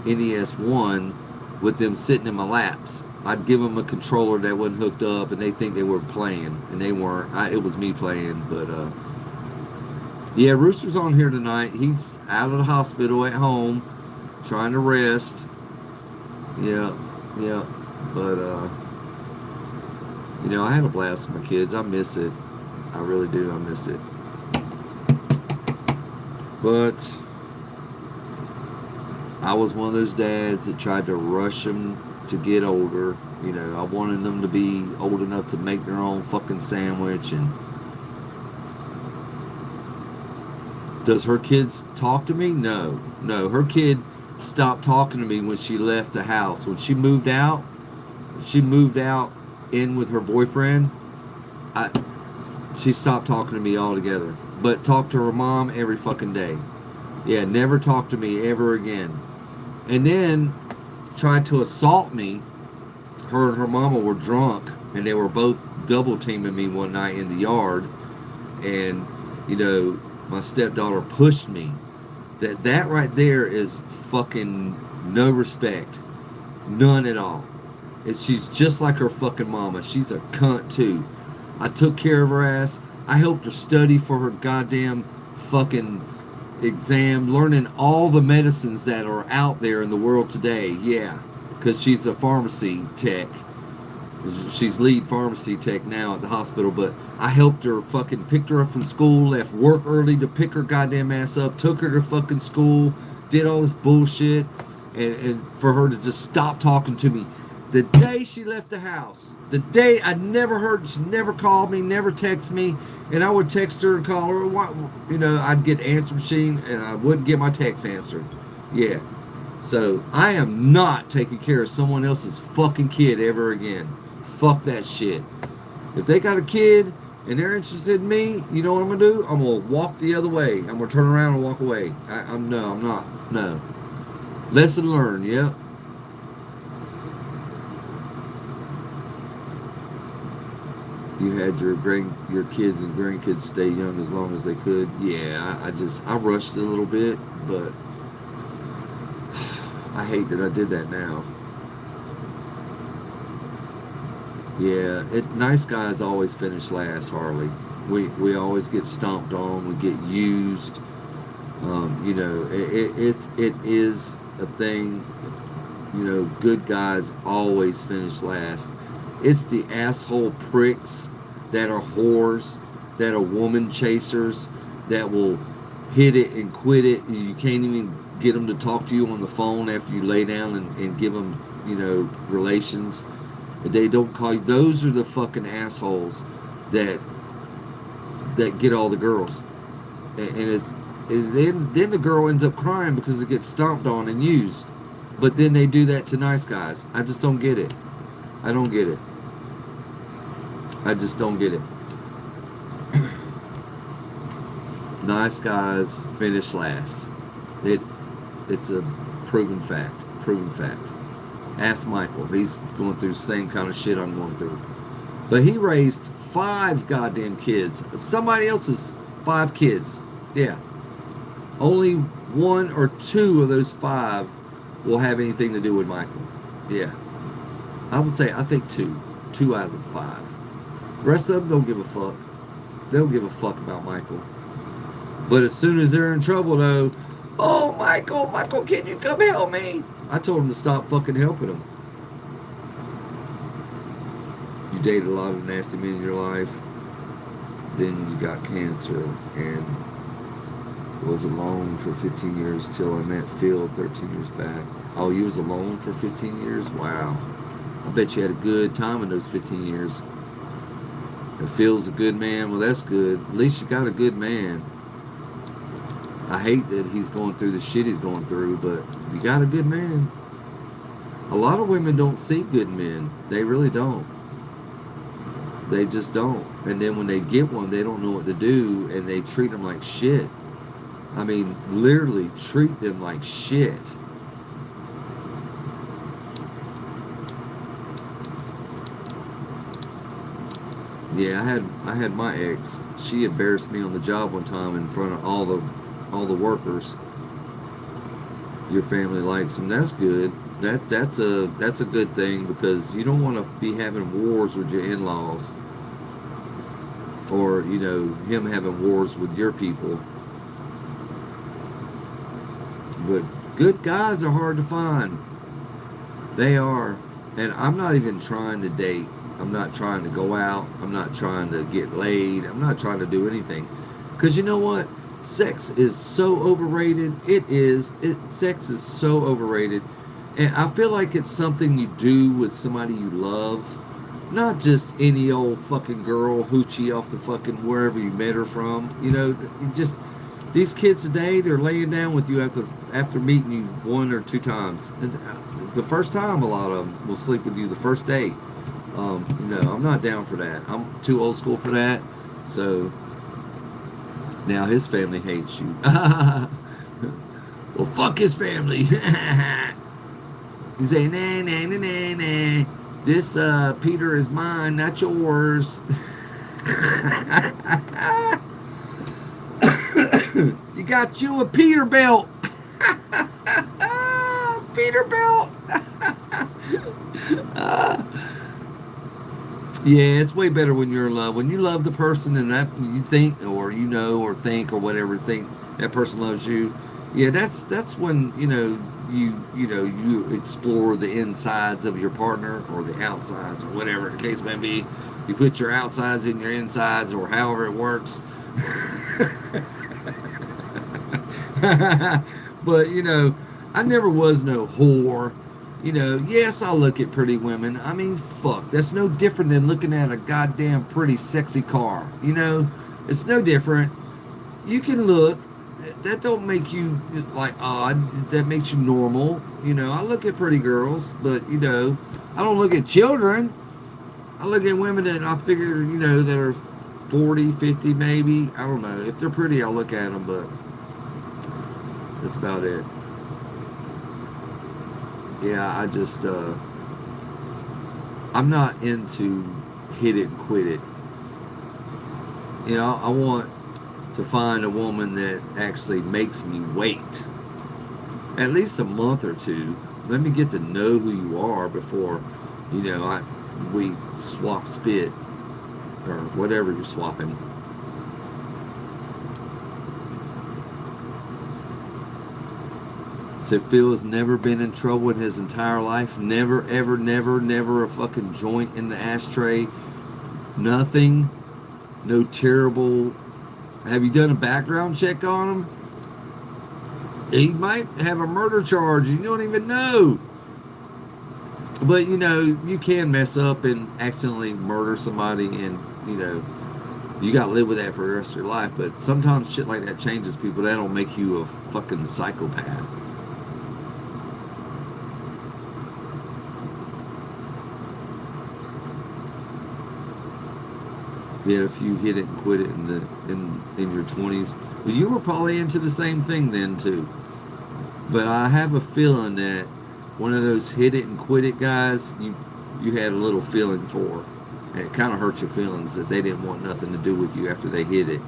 NES One, with them sitting in my laps. I'd give them a controller that wasn't hooked up, and they think they were playing, and they weren't. It was me playing, but yeah, Rooster's on here tonight. He's out of the hospital at home, trying to rest. Yeah, yeah, but I had a blast with my kids. I miss it. I really do. I miss it. But I was one of those dads that tried to rush them to get older. I wanted them to be old enough to make their own fucking sandwich. And does her kids talk to me? No. No, her kid stopped talking to me when she left the house. When she moved out in with her boyfriend. She stopped talking to me altogether. But talked to her mom every fucking day. Yeah, never talked to me ever again. And then tried to assault me. Her and her mama were drunk, and they were both double teaming me one night in the yard. And, my stepdaughter pushed me. That right there is fucking no respect. None at all. She's just like her fucking mama. She's a cunt too. I took care of her ass. I helped her study for her goddamn fucking exam, learning all the medicines that are out there in the world today. Yeah, because she's a pharmacy tech. She's lead pharmacy tech now at the hospital, but I helped her, fucking picked her up from school, left work early to pick her goddamn ass up, took her to fucking school, did all this bullshit, and for her to just stop talking to me. The day she left the house, the day I never heard, she never called me, never texted me, and I would text her and call her, I'd get answer machine and I wouldn't get my text answered. Yeah. So I am not taking care of someone else's fucking kid ever again. Fuck that shit. If they got a kid and they're interested in me, you know what I'm gonna do? I'm gonna walk the other way. I'm gonna turn around and walk away. I'm not. No. Lesson learned. Yep. You had your kids and grandkids stay young as long as they could. Yeah, I rushed it a little bit, but I hate that I did that now. Yeah, nice guys always finish last, Harley. We always get stomped on. We get used. It is a thing. Good guys always finish last. It's the asshole pricks that are whores, that are woman chasers, that will hit it and quit it. And you can't even get them to talk to you on the phone after you lay down and give them, relations. They don't call you. Those are the fucking assholes that get all the girls. And then the girl ends up crying because it gets stomped on and used. But then they do that to nice guys. I just don't get it. I don't get it. I just don't get it. Nice guys finish last. It's a proven fact. Proven fact. Ask Michael. He's going through the same kind of shit I'm going through. But he raised 5 goddamn kids. Somebody else's 5 kids. Yeah. Only 1 or 2 of those 5 will have anything to do with Michael. Yeah. I think 2. 2 out of the 5. The rest of them don't give a fuck. They don't give a fuck about Michael. But as soon as they're in trouble, though, oh, Michael, can you come help me? I told him to stop fucking helping him. You dated a lot of nasty men in your life. Then you got cancer and was alone for 15 years till I met Phil 13 years back. Oh, you was alone for 15 years? Wow. I bet you had a good time in those 15 years. And Phil's a good man. Well, that's good. At least you got a good man. I hate that he's going through the shit he's going through, but you got a good man. A lot of women don't see good men. They really don't. They just don't. And then when they get one, they don't know what to do, and they treat them like shit. I mean, literally treat them like shit. Yeah, I had my ex. She embarrassed me on the job one time in front of all the workers. Your family likes him. That's good. That's a good thing because you don't want to be having wars with your in-laws or him having wars with your people. But good guys are hard to find. They are. And I'm not even trying to date. I'm not trying to go out. I'm not trying to get laid. I'm not trying to do anything. Because you know what? Sex is so overrated. It is. Sex is so overrated. And I feel like it's something you do with somebody you love. Not just any old fucking girl hoochie off the fucking wherever you met her from. You just these kids today, they're laying down with you after meeting you one or two times. And the first time, a lot of them will sleep with you the first date. I'm not down for that. I'm too old school for that. So now his family hates you. Well, fuck his family. You say, nah, nah, nah, nah, nah. This Peter is mine, not yours. You got you a Peterbilt. Peterbilt. Yeah, it's way better when you're in love. When you love the person and that you think or or think or whatever think that person loves you. Yeah, that's when you explore the insides of your partner or the outsides or whatever the case may be. You put your outsides in your insides or however it works. But I never was no whore. Yes, I look at pretty women. I mean, fuck, that's no different than looking at a goddamn pretty sexy car. It's no different. You can look. That don't make you like odd. That makes you normal. I look at pretty girls, but I don't look at children. I look at women that I figure that are 40, 50 maybe. I don't know. If they're pretty, I'll look at them, but that's about it. Yeah, I'm not into hit it and quit it. I want to find a woman that actually makes me wait at least a month or two. Let me get to know who you are before, we swap spit or whatever you're swapping. So Phil has never been in trouble in his entire life. Never, ever, never, never a fucking joint in the ashtray. Nothing. No terrible. Have you done a background check on him? He might have a murder charge. You don't even know. But you can mess up and accidentally murder somebody, and you got to live with that for the rest of your life. But sometimes shit like that changes people. That'll make you a fucking psychopath. Yeah, if you hit it and quit it in your 20s, well, you were probably into the same thing then too. But I have a feeling that one of those hit it and quit it guys, you had a little feeling for, and it kind of hurt your feelings that they didn't want nothing to do with you after they hit it.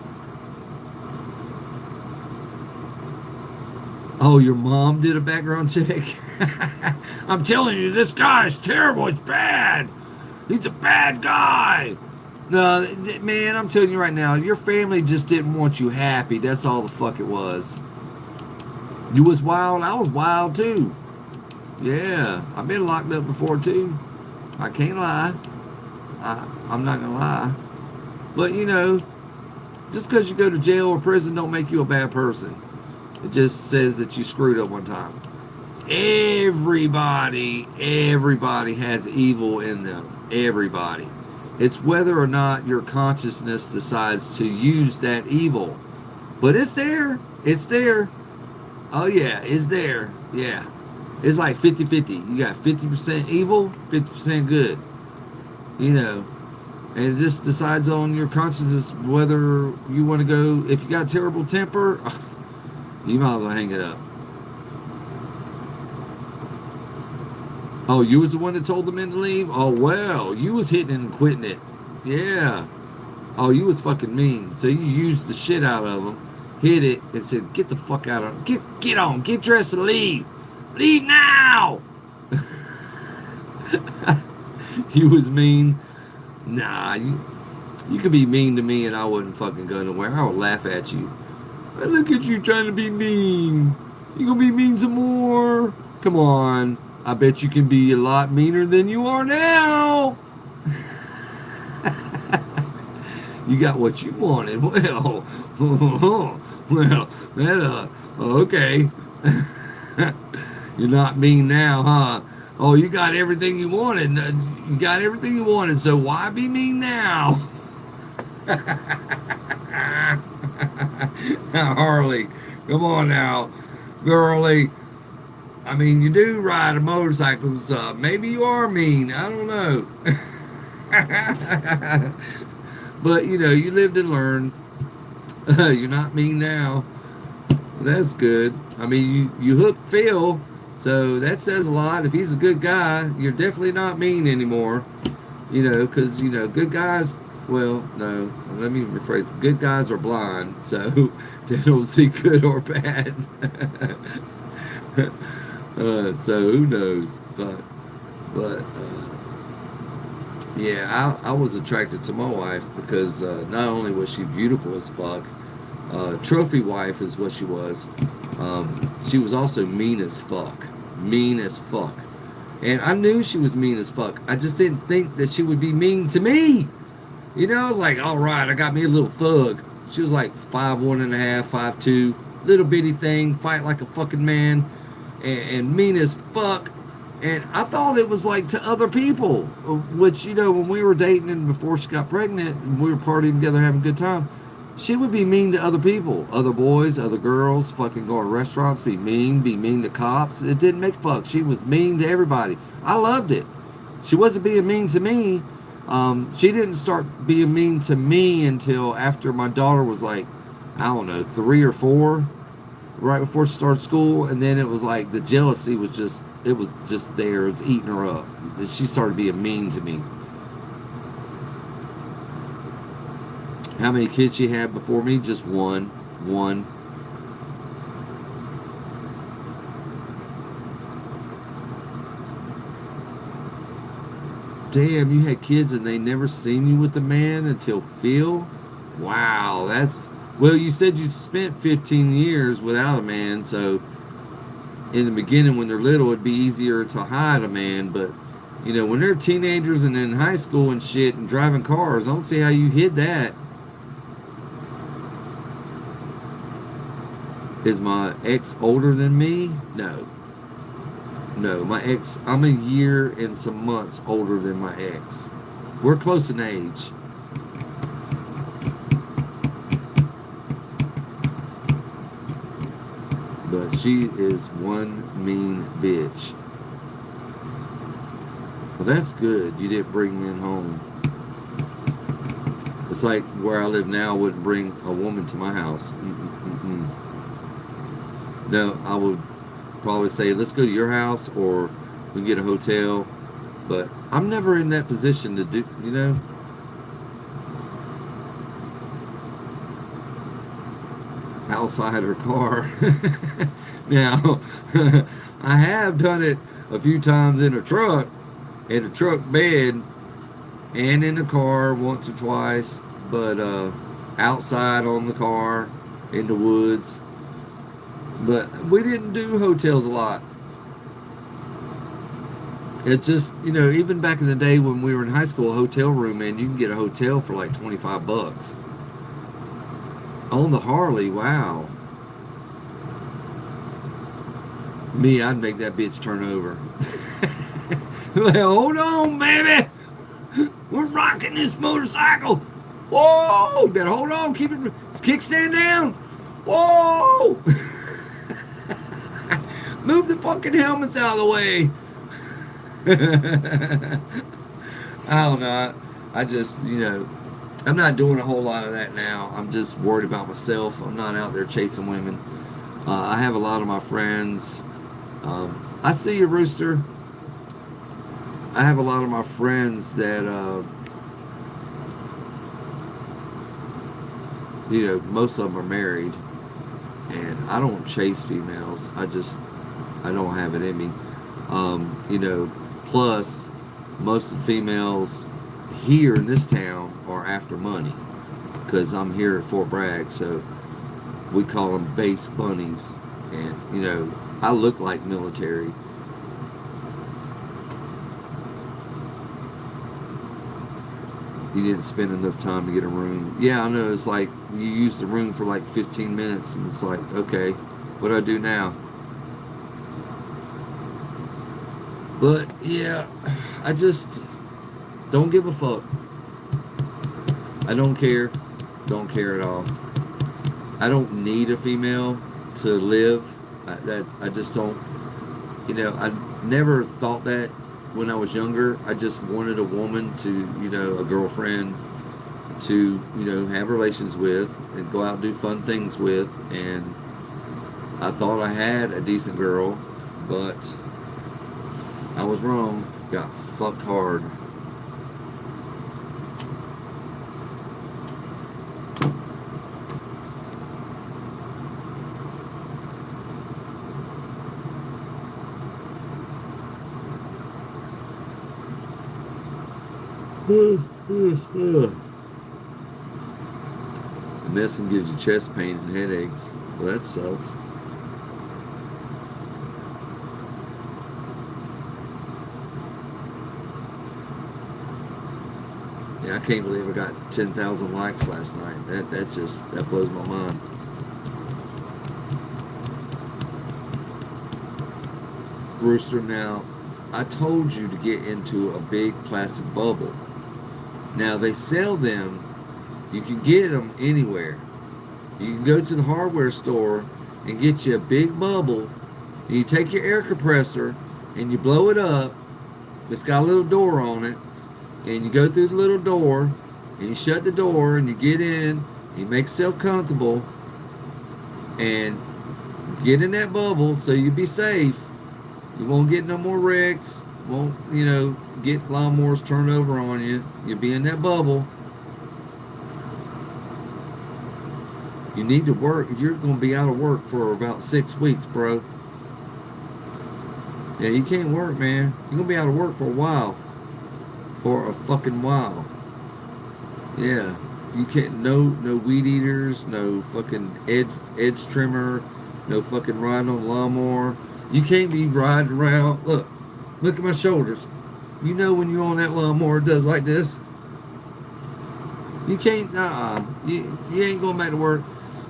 Oh, your mom did a background check? I'm telling you, this guy is terrible. It's bad. He's a bad guy. No, man, I'm telling you right now, your family just didn't want you happy. That's all the fuck it was. You was wild. I was wild too. Yeah, I've been locked up before too. I can't lie. I'm not gonna lie. But just because you go to jail or prison don't make you a bad person. It just says that you screwed up one time. Everybody has evil in them. Everybody. It's whether or not your consciousness decides to use that evil. But it's there. It's there. Oh, yeah, it's there. Yeah. It's like 50-50. You got 50% evil, 50% good. And it just decides on your consciousness whether you want to go. If you got terrible temper, you might as well hang it up. Oh, you was the one that told the men to leave? Oh, well, you was hitting and quitting it. Yeah. Oh, you was fucking mean. So you used the shit out of him, hit it, and said, "Get the fuck out of get on, get dressed and leave, leave now." You was mean. Nah, you could be mean to me and I wouldn't fucking go nowhere. I would laugh at you. Look at you trying to be mean. You gonna be mean some more? Come on. I bet you can be a lot meaner than you are now. You got what you wanted. Well, well, that okay. You're not mean now, huh? Oh, you got everything you wanted. You got everything you wanted. So why be mean now? Harley, come on now, girlie. I mean, you do ride a motorcycle. Maybe you are mean. I don't know. But you know, you lived and learned. You're not mean now. That's good. I mean, you hooked Phil, so that says a lot. If he's a good guy, you're definitely not mean anymore. You know, because you know, good guys. Well, no, let me rephrase. Good guys are blind, so they don't see good or bad. So who knows? But yeah, I was attracted to my wife because not only was she beautiful as fuck, trophy wife is what she was also mean as fuck, mean as fuck, and I knew she was mean as fuck. I just didn't think that she would be mean to me. You know, I was like, all right, I got me a little thug. She was like 5'1.5", 5'2", little bitty thing, fight like a fucking man, and mean as fuck. And I thought it was like to other people, which, you know, when we were dating and before she got pregnant and we were partying together having a good time, she would be mean to other people, other boys, other girls, fucking go to restaurants, be mean to cops. It didn't make fuck. She was mean to everybody. I loved it. She wasn't being mean to me. She didn't start being mean to me until after my daughter was like, I don't know, 3 or 4, right before she started school. And then it was like the jealousy was just there. It's eating her up. And she started being mean to me. How many kids she had before me? Just one. Damn, you had kids and they never seen you with a man until Phil? Wow, well, you said you spent 15 years without a man, so in the beginning when they're little it'd be easier to hide a man, but you know, when they're teenagers and in high school and shit and driving cars, I don't see how you hid that. Is my ex older than me? No. No, my ex, I'm a year and some months older than my ex. We're close in age. But she is one mean bitch. Well, that's good. You didn't bring men home. It's like where I live now, I wouldn't bring a woman to my house. Mm-mm-mm. No, I would probably say, let's go to your house or we can get a hotel. But I'm never in that position to do, you know. Outside her car. Now, I have done it a few times in a truck bed, and in the car once or twice, but outside on the car, in the woods. But we didn't do hotels a lot. It just, you know, even back in the day when we were in high school, a hotel room, man, you can get a hotel for like $25. On the Harley, wow. Me, I'd make that bitch turn over. Like, hold on, baby. We're rocking this motorcycle. Whoa! Then hold on, keep it, kickstand down. Whoa! Move the fucking helmets out of the way. I don't know. I just, you know, I'm not doing a whole lot of that now. I'm just worried about myself. I'm not out there chasing women. I have a lot of my friends. I see you, Rooster. I have a lot of my friends that most of them are married, and I don't chase females. I don't have it in me. Plus, most of the females here in this town are after money because I'm here at Fort Bragg, so we call them base bunnies. And, I look like military. You didn't spend enough time to get a room. Yeah, I know. It's like you use the room for like 15 minutes, and it's like, okay, what do I do now? But yeah, I just don't give a fuck. I don't care. Don't care at all. I don't need a female to live. I just don't. I never thought that when I was younger. I just wanted a woman to, a girlfriend to, have relations with and go out and do fun things with. And I thought I had a decent girl, but I was wrong. Got fucked hard. Medicine gives you chest pain and headaches. Well, that sucks. Yeah, I can't believe I got 10,000 likes last night. That blows my mind. Rooster, now, I told you to get into a big plastic bubble. Now, they sell them. You can get them anywhere. You can go to the hardware store and get you a big bubble. And you take your air compressor and you blow it up. It's got a little door on it. And you go through the little door and you shut the door and you get in. You make yourself comfortable and get in that bubble so you be safe. You won't get no more wrecks. Won't, get lawnmowers turned over on you. You'll be in that bubble. You need to work. You're going to be out of work for about 6 weeks, bro. Yeah, you can't work, man. You're going to be out of work for a while. For a fucking while. Yeah. You can't, no weed eaters, no fucking edge trimmer, no fucking riding on a lawnmower. You can't be riding around. Look at my shoulders. You know when you're on that lawnmower, it does like this. You can't, you ain't going back to work.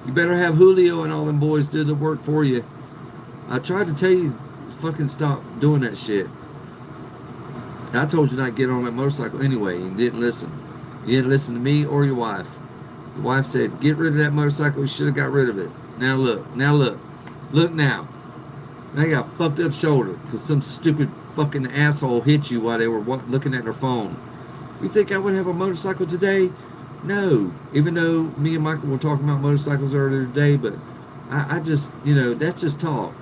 You better have Julio and all them boys do the work for you. I tried to tell you, fucking stop doing that shit. I told you not to get on that motorcycle anyway. You didn't listen. You didn't listen to me or your wife. Your wife said, get rid of that motorcycle. You should have got rid of it. Now look. Look now. Now you got a fucked up shoulder because some stupid fucking asshole hit you while they were looking at their phone. You think I would have a motorcycle today? No. Even though me and Michael were talking about motorcycles earlier today, but I just, that's just talk.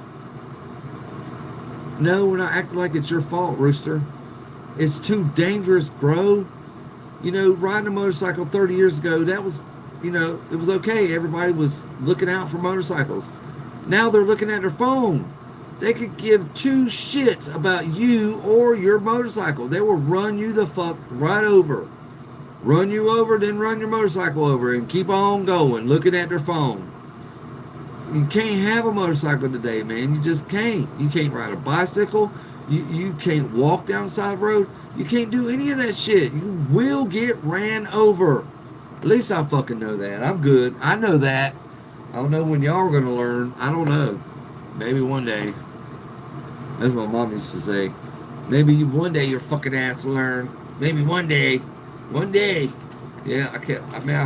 No, we're not acting like it's your fault, Rooster. It's too dangerous, bro. Riding a motorcycle 30 years ago, that was, it was okay. Everybody was looking out for motorcycles. Now they're looking at their phone. They could give two shits about you or your motorcycle. They will run you the fuck right over. Run you over, then run your motorcycle over and keep on going, looking at their phone. You can't have a motorcycle today, man. You just can't. You can't ride a bicycle. You can't walk down the side of the road. You can't do any of that shit. You will get ran over. At least I fucking know that. I'm good. I know that. I don't know when y'all are going to learn. I don't know. Maybe one day. That's what my mom used to say. Maybe one day your fucking ass will learn. Maybe one day. One day. Yeah, I've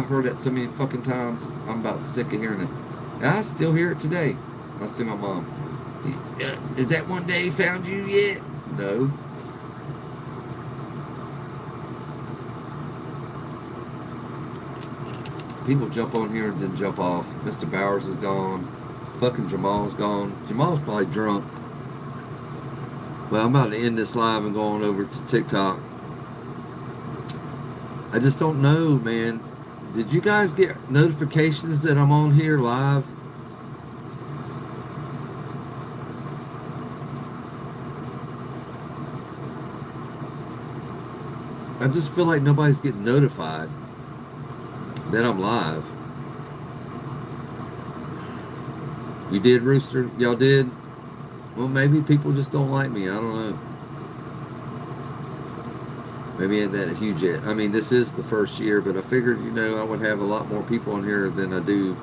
heard that so many fucking times. I'm about sick of hearing it. And I still hear it today. I see my mom. Is that one day found you yet? No. People jump on here and then jump off. Mr. Bowers is gone. Fucking Jamal's gone. Jamal's probably drunk. Well, I'm about to end this live and go on over to TikTok. I just don't know, man. Did you guys get notifications that I'm on here live? I just feel like nobody's getting notified that I'm live. You did, Rooster? Y'all did? Well, maybe people just don't like me. I don't know. Maybe ain't that huge yet. I mean, this is the first year, but I figured, I would have a lot more people on here than I do.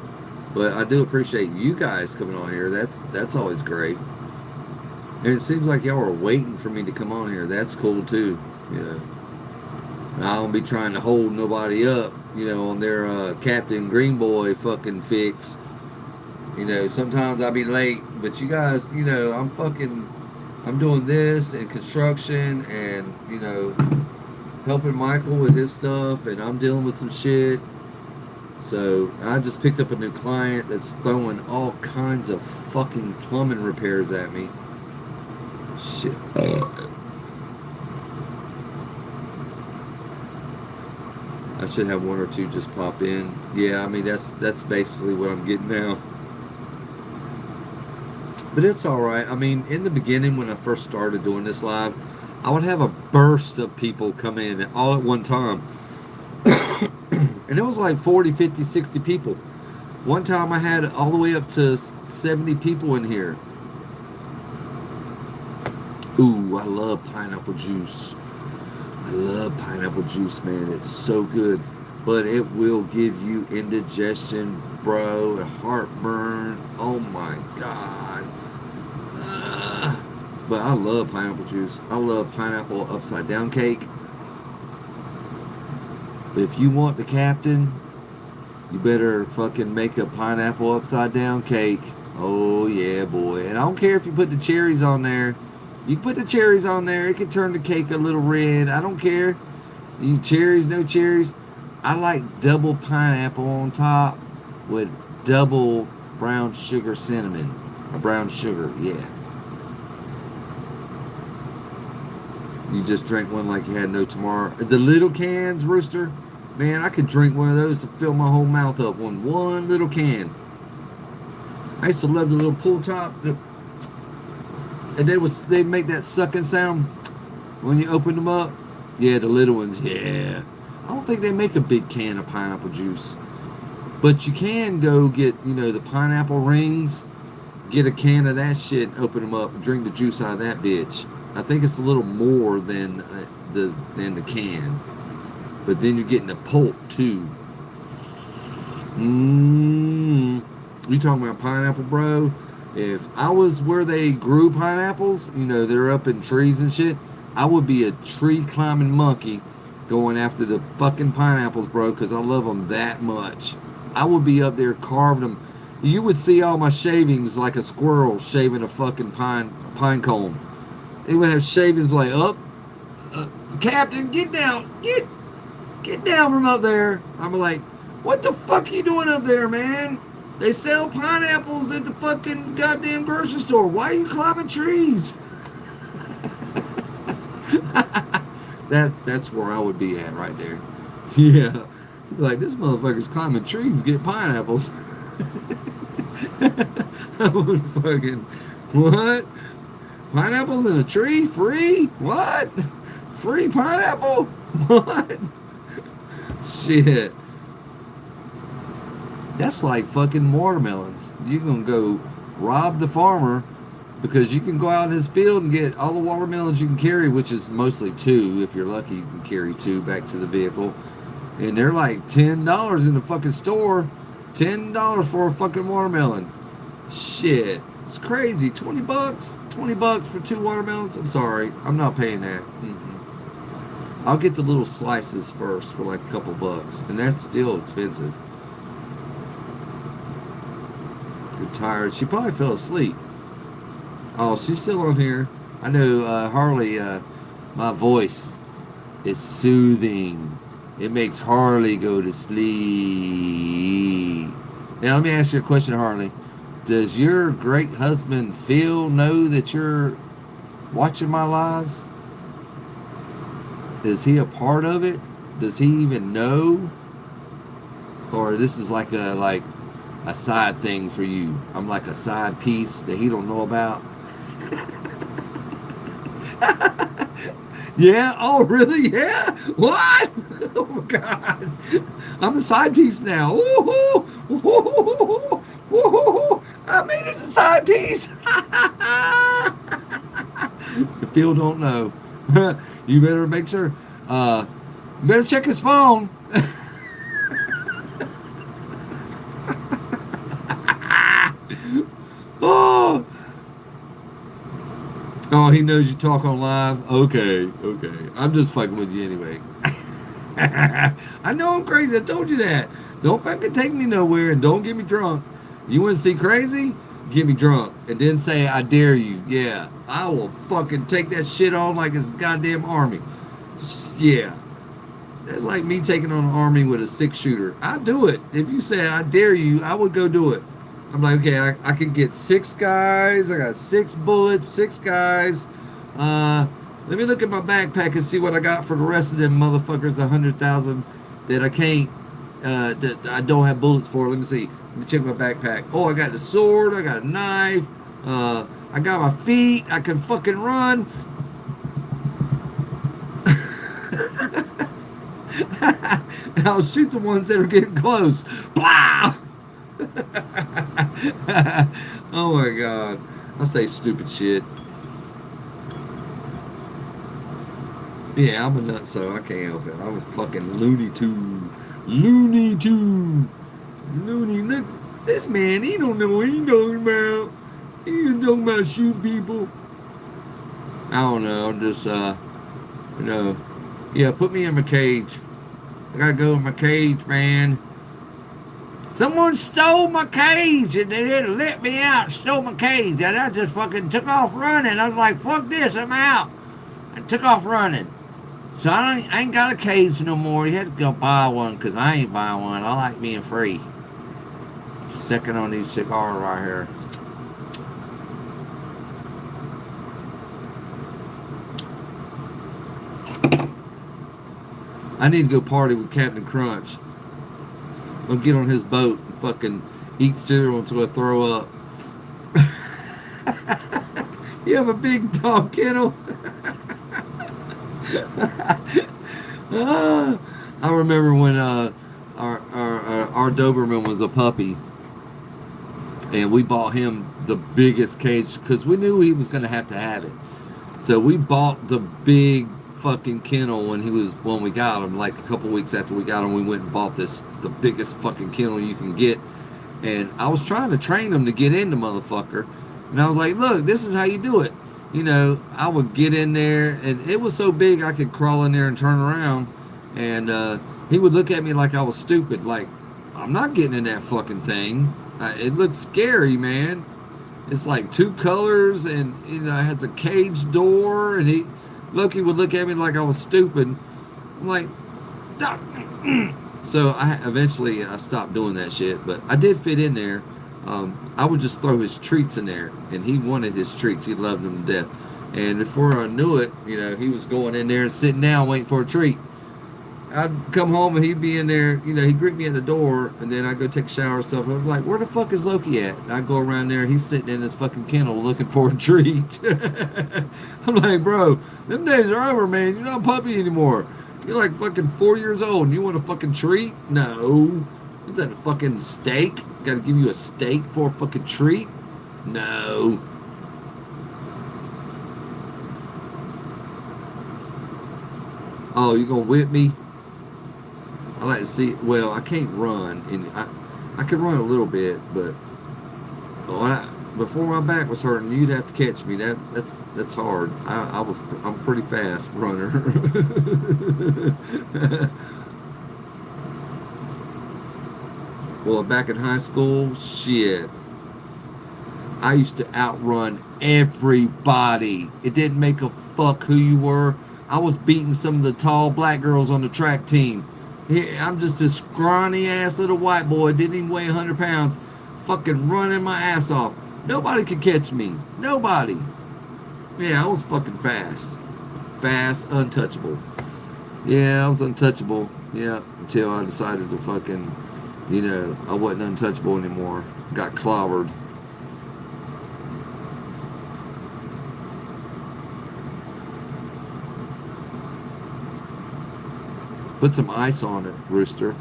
But I do appreciate you guys coming on here. That's always great. And it seems like y'all are waiting for me to come on here. That's cool too. And I don't be trying to hold nobody up, on their Captain Greenboy fucking fix. Sometimes I'll be late, but you guys, I'm doing this and construction and, helping Michael with his stuff, and I'm dealing with some shit. So I just picked up a new client that's throwing all kinds of fucking plumbing repairs at me. Shit. I should have one or two just pop in. Yeah, I mean that's basically what I'm getting now. But it's all right. I mean, in the beginning when I first started doing this live, I would have a burst of people come in all at one time. And it was like 40, 50, 60 people. One time I had all the way up to 70 people in here. Ooh, I love pineapple juice. I love pineapple juice, man. It's so good. But it will give you indigestion, bro, heartburn. Oh my God. But I love pineapple juice. I love pineapple upside down cake. If you want the captain, you better fucking make a pineapple upside down cake. Oh yeah, boy. And I don't care if you put the cherries on there. You can put the cherries on there. It can turn the cake a little red. I don't care. You cherries, no cherries. I like double pineapple on top with double brown sugar cinnamon. Or brown sugar, yeah. You just drink one like you had no tomorrow. The little cans, Rooster, man, I could drink one of those to fill my whole mouth up on one little can. I used to love the little pull top, and they make that sucking sound when you open them up. Yeah, the little ones. Yeah, I don't think they make a big can of pineapple juice, but you can go get the pineapple rings. Get a can of that shit, open them up, and drink the juice out of that bitch. I think it's a little more than the can, but then you're getting the pulp too. You talking about pineapple, bro? If I was where they grew pineapples, they're up in trees and shit, I would be a tree climbing monkey going after the fucking pineapples, bro, because I love them that much. I would be up there carving them. You would see all my shavings like a squirrel shaving a fucking pine cone. They would have shavings like, Captain, get down, get down from up there. I'm like, what the fuck are you doing up there, man? They sell pineapples at the fucking goddamn grocery store. Why are you climbing trees? That's where I would be at right there. Yeah, like this motherfucker's climbing trees, get pineapples. I would fucking, what? Pineapples in a tree? Free? What? Free pineapple? What? Shit. That's like fucking watermelons. You're going to go rob the farmer because you can go out in his field and get all the watermelons you can carry, which is mostly 2. If you're lucky, you can carry 2 back to the vehicle. And they're like $10 in the fucking store. $10 for a fucking watermelon. Shit. It's crazy. $20? $20 for 2 watermelons? I'm sorry. I'm not paying that. I'll get the little slices first for like a couple bucks. And that's still expensive. You're tired. She probably fell asleep. Oh, she's still on here. I know, Harley, my voice is soothing. It makes Harley go to sleep. Now, let me ask you a question, Harley. Does your great husband Phil know that you're watching my lives? Is he a part of it? Does he even know? or this is like a side thing for you. I'm like a side piece that he don't know about. Yeah. Oh, really? Yeah. What? Oh my God. I'm a side piece now. Woo-hoo! Woo-hoo! Woo-hoo! I mean, it's a side piece. If Phil don't know, you better make sure. You better check his phone. Oh, oh, he knows you talk on live. Okay, okay. I'm just fucking with you anyway. I know I'm crazy. I told you that. Don't fucking take me nowhere and don't get me drunk. You want to see crazy? Get me drunk and then say I dare you. Yeah, I will fucking take that shit on like it's a goddamn army. Yeah, that's like me taking on an army with a 6-shooter. I do it. If you say I dare you, I would go do it. I'm like, okay, I can get 6 guys. I got 6 bullets, 6 guys. Let me look at my backpack and see what I got for the rest of them motherfuckers. 100,000 that I can't, that I don't have bullets for. Let me see. Let me check my backpack. Oh, I got the sword. I got a knife. I got my feet. I can fucking run. I'll shoot the ones that are getting close. Blah! Oh my God. I say stupid shit. Yeah, I'm a nutso. I can't help it. I'm a fucking Looney Tune. Looney Tune. Looney. Look, this man, he don't know what he talking about. He ain't talking about shoot people. I don't know. I'm just, you know. Yeah, put me in my cage. I gotta go in my cage, man. Someone stole my cage and they didn't let me out. Stole my cage and I just fucking took off running. I was like, fuck this, I'm out. I took off running. So I ain't got a cage no more. You had to go buy one because I ain't buying one. I like being free. Sticking on these cigars right here. I need to go party with Captain Crunch. I'll get on his boat and fucking eat cereal until I throw up. You have a big dog kennel? I remember when our Doberman was a puppy, and we bought him the biggest cage because we knew he was going to have it. So we bought the big fucking kennel when we got him. Like a couple weeks after we got him, we went and bought the biggest fucking kennel you can get. And I was trying to train him to get in the motherfucker. And I was like, look, this is how you do it. You know, I would get in there, and it was so big I could crawl in there and turn around. And he would look at me like I was stupid. Like, I'm not getting in that fucking thing. It looks scary, man. It's like 2 colors, and, you know, it has a cage door, and he would look at me like I was stupid. I'm like, stop. So eventually I stopped doing that shit, but I did fit in there. I would just throw his treats in there, and he wanted his treats. He loved them to death. And before I knew it, you know, he was going in there and sitting down waiting for a treat. I'd come home and he'd be in there, you know, he'd greet me at the door, and then I'd go take a shower and stuff. I was like, where the fuck is Loki at? And I'd go around there, and he's sitting in his fucking kennel looking for a treat. I'm like, bro, them days are over, man. You're not a puppy anymore. You're like fucking 4 years old, and you want a fucking treat? No. Is that a fucking steak? Gotta give you a steak for a fucking treat? No. Oh, you gonna whip me? I like to see. Well, I can't run, and I can run a little bit, but before my back was hurting, you'd have to catch me. That's hard. I'm a pretty fast runner. Well, back in high school, shit, I used to outrun everybody. It didn't make a fuck who you were. I was beating some of the tall black girls on the track team. I'm just this scrawny ass little white boy, didn't even weigh 100 pounds, fucking running my ass off. Nobody could catch me. Nobody. Yeah, I was fucking fast. Fast, untouchable. Yeah, I was untouchable. Yeah, until I decided to fucking, You know, I wasn't untouchable anymore. Got clobbered. Put some ice on it, Rooster,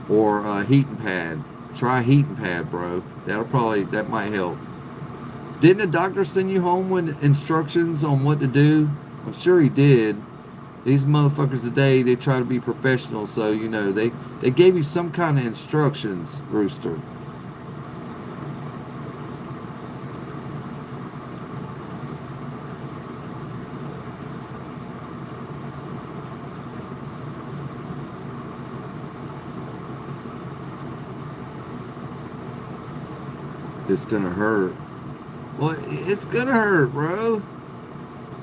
or a heating pad. Try a heating pad, bro. That might help. Didn't the doctor send you home with instructions on what to do? I'm sure he did. These motherfuckers today, they try to be professional, so you know they gave you some kind of instructions, Rooster. It's gonna hurt. Well, it's gonna hurt, bro.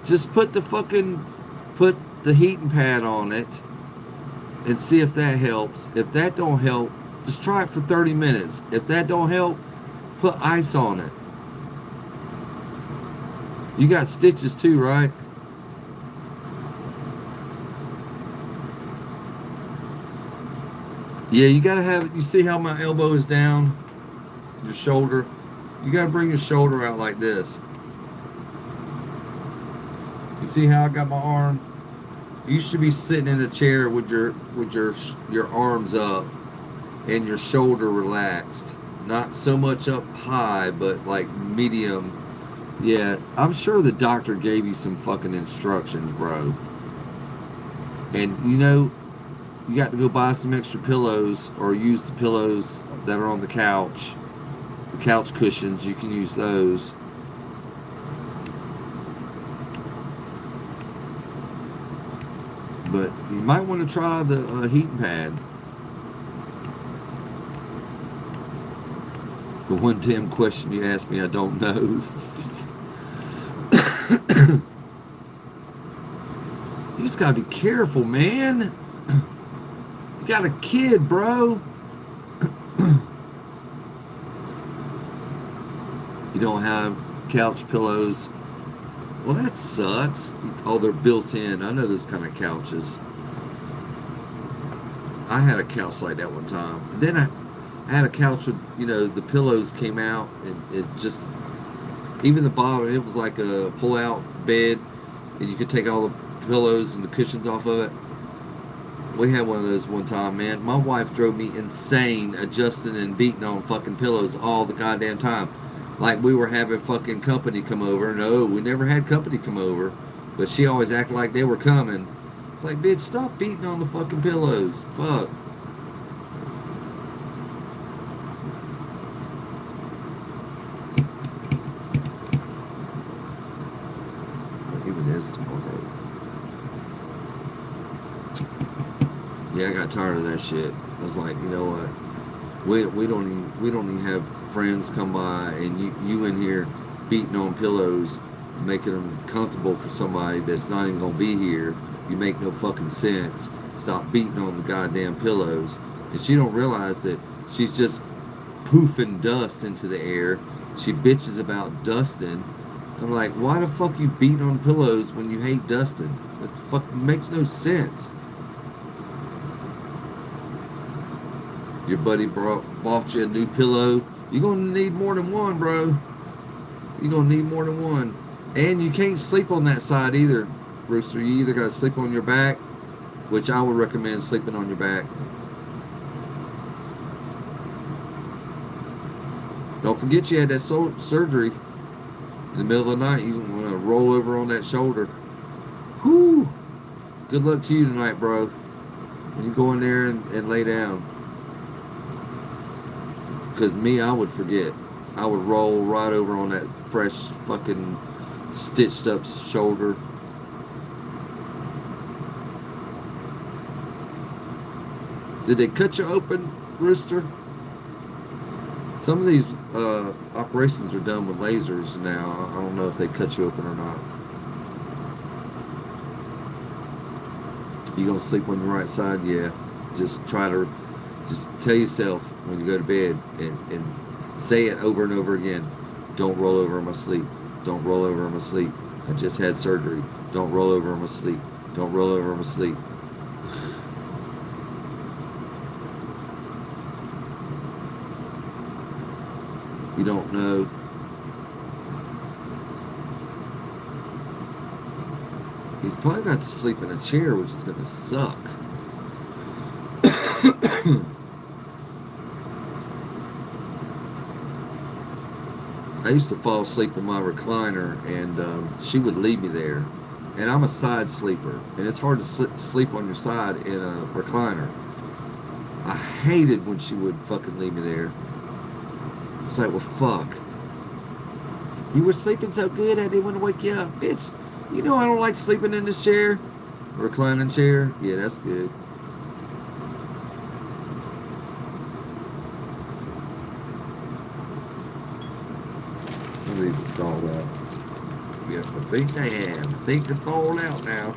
Just put the heating pad on it and see if that helps. If that don't help, just try it for 30 minutes. If that don't help, put ice on it. You got stitches too, right? Yeah, you gotta have it. You see how my elbow is down? Your shoulder. You gotta bring your shoulder out like this. You see how I got my arm? You should be sitting in a chair with your arms up and your shoulder relaxed. Not so much up high, but like medium. Yeah, I'm sure the doctor gave you some fucking instructions, bro. And you know, you got to go buy some extra pillows or use the pillows that are on the couch. The couch cushions, you can use those. But you might want to try the heating pad. The one damn question you asked me, I don't know. You just gotta be careful, man. You got a kid, bro. You don't have couch pillows. Well, that sucks. Oh, they're built in. I know those kind of couches. I had a couch like that one time. And then I had a couch with, you know, the pillows came out and it just, even the bottom, it was like a pull-out bed and you could take all the pillows and the cushions off of it. We had one of those one time, man. My wife drove me insane adjusting and beating on fucking pillows all the goddamn time. Like we were having fucking company come over. No, we never had company come over. But she always acted like they were coming. It's like, bitch, stop beating on the fucking pillows. Fuck. Even is tomorrow. Yeah, I got tired of that shit. I was like, you know what? We don't even have friends come by and you in here beating on pillows, making them comfortable for somebody that's not even gonna be here. You make no fucking sense. Stop beating on the goddamn pillows. And she don't realize that she's just poofing dust into the air. She bitches about dusting. I'm like, why the fuck you beating on pillows when you hate dusting? That fuck makes no sense. Your buddy bought you a new pillow. You're gonna need more than one, bro. You're gonna need more than one. And you can't sleep on that side either, Rooster. You either gotta sleep on your back, which I would recommend sleeping on your back. Don't forget you had that surgery. In the middle of the night, you want to roll over on that shoulder. Whew. Good luck to you tonight, bro. When you go in there and lay down. Because me, I would forget. I would roll right over on that fresh fucking stitched up shoulder. Did they cut you open, Rooster? Some of these operations are done with lasers now. I don't know if they cut you open or not. You gonna sleep on the right side? Yeah. Just tell yourself when you go to bed and say it over and over again. Don't roll over in my sleep. Don't roll over in my sleep. I just had surgery. Don't roll over in my sleep. Don't roll over in my sleep. You don't know. He's probably got to sleep in a chair, which is going to suck. I used to fall asleep in my recliner, and she would leave me there. And I'm a side sleeper, and it's hard to sleep on your side in a recliner. I hated when she would fucking leave me there. It's like, well, fuck. You were sleeping so good, I didn't want to wake you up. Bitch, you know I don't like sleeping in this chair. Reclining chair? Yeah, that's good. These are thawed out. Yep, I think they have. I think they're thawed out now.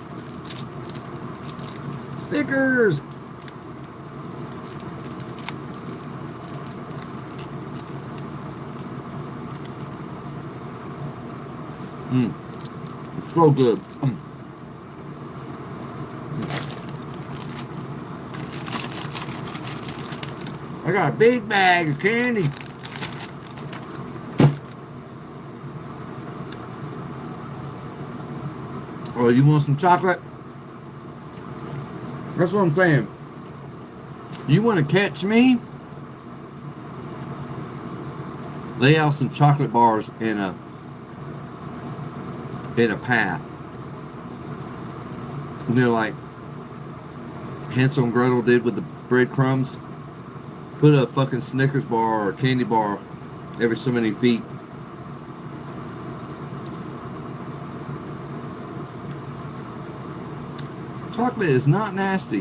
Snickers! It's so good. I got a big bag of candy. Oh, you want some chocolate? That's what I'm saying. You want to catch me? Lay out some chocolate bars in a path. You know, like Hansel and Gretel did with the breadcrumbs. Put a fucking Snickers bar or a candy bar every so many feet. Chocolate is not nasty.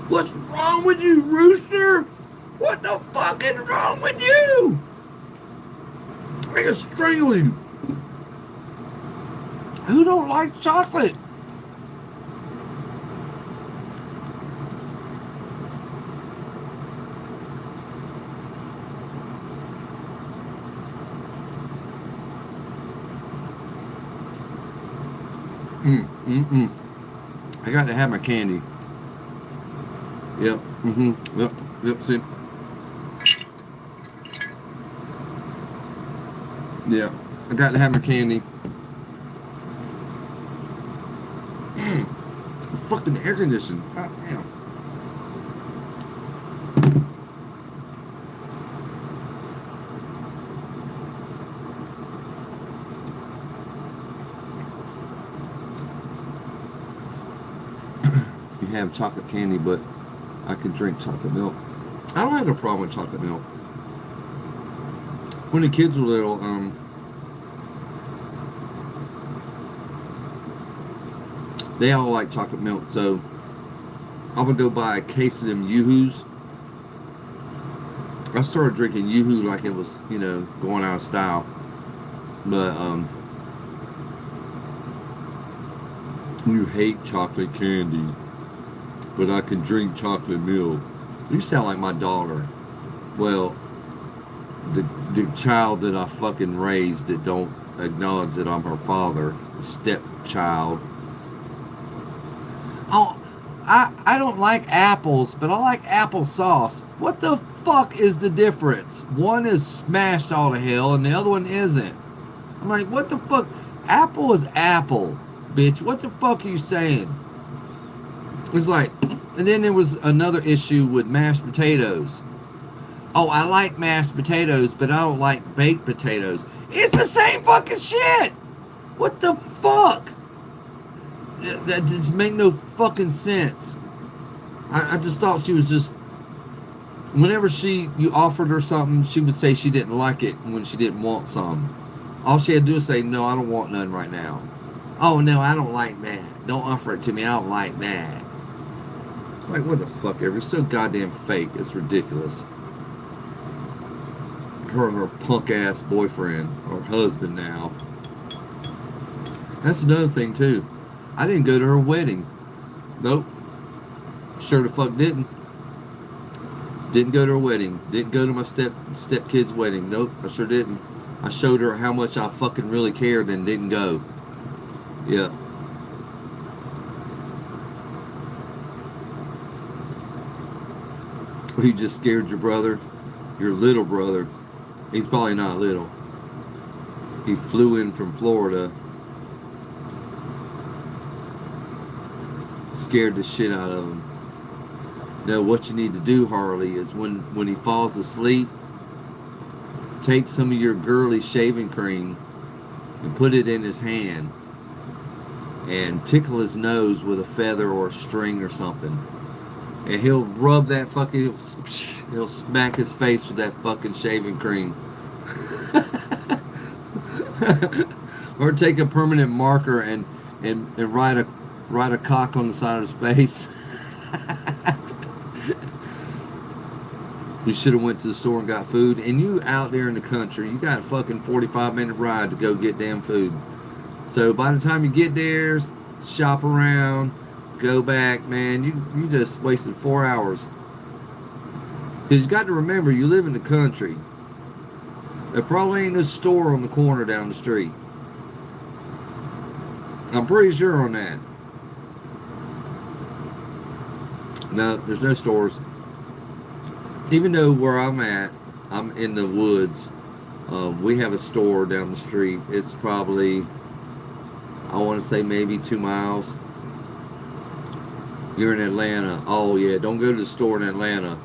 What's wrong with you, Rooster? What the fuck is wrong with you? I can strangle you. Who don't like chocolate? I got to have my candy. Yep. Yep. See. Yeah. I got to have my candy. Fucking air conditioning. God damn. You have chocolate candy, but I can drink chocolate milk. I don't have a problem with chocolate milk. When the kids were little, they all like chocolate milk, so I would go buy a case of them Yoo-Hoos. I started drinking Yoo-Hoo like it was, you know, going out of style. But, you hate chocolate candy, but I can drink chocolate milk. You sound like my daughter. Well, the child that I fucking raised that don't acknowledge that I'm her father, stepchild. Oh, I don't like apples, but I like applesauce. What the fuck is the difference? One is smashed all to hell and the other one isn't. I'm like, what the fuck? Apple is apple, bitch. What the fuck are you saying? It's like, and then there was another issue with mashed potatoes. Oh, I like mashed potatoes, but I don't like baked potatoes. It's the same fucking shit! What the fuck? That just make no fucking sense. I just thought she was just... Whenever you offered her something, she would say she didn't like it when she didn't want some. All she had to do was say, no, I don't want none right now. Oh, no, I don't like that. Don't offer it to me. I don't like that. Like, what the fuck ever? It's so goddamn fake. It's ridiculous. Her and her punk-ass boyfriend, or husband now. That's another thing, too. I didn't go to her wedding. Nope. Sure the fuck didn't. Didn't go to her wedding. Didn't go to my stepkid's wedding. Nope, I sure didn't. I showed her how much I fucking really cared and didn't go. Yeah. Or you just scared your brother, your little brother. He's probably not little. He flew in from Florida, scared the shit out of him. Now, what you need to do, Harley, is when he falls asleep, take some of your girly shaving cream and put it in his hand and tickle his nose with a feather or a string or something. And he'll rub that fucking, he'll smack his face with that fucking shaving cream. Or take a permanent marker and write a cock on the side of his face. You should have went to the store and got food. And you out there in the country, you got a fucking 45-minute ride to go get damn food. So by the time you get there, shop around, go back, man, you just wasted 4 hours. Because you got to remember, you live in the country. There probably ain't no store on the corner down the street. I'm pretty sure on that. No, there's no stores. Even though where I'm at, I'm in the woods. We have a store down the street. It's probably, I want to say maybe 2 miles. You're in Atlanta. Oh yeah, don't go to the store in Atlanta.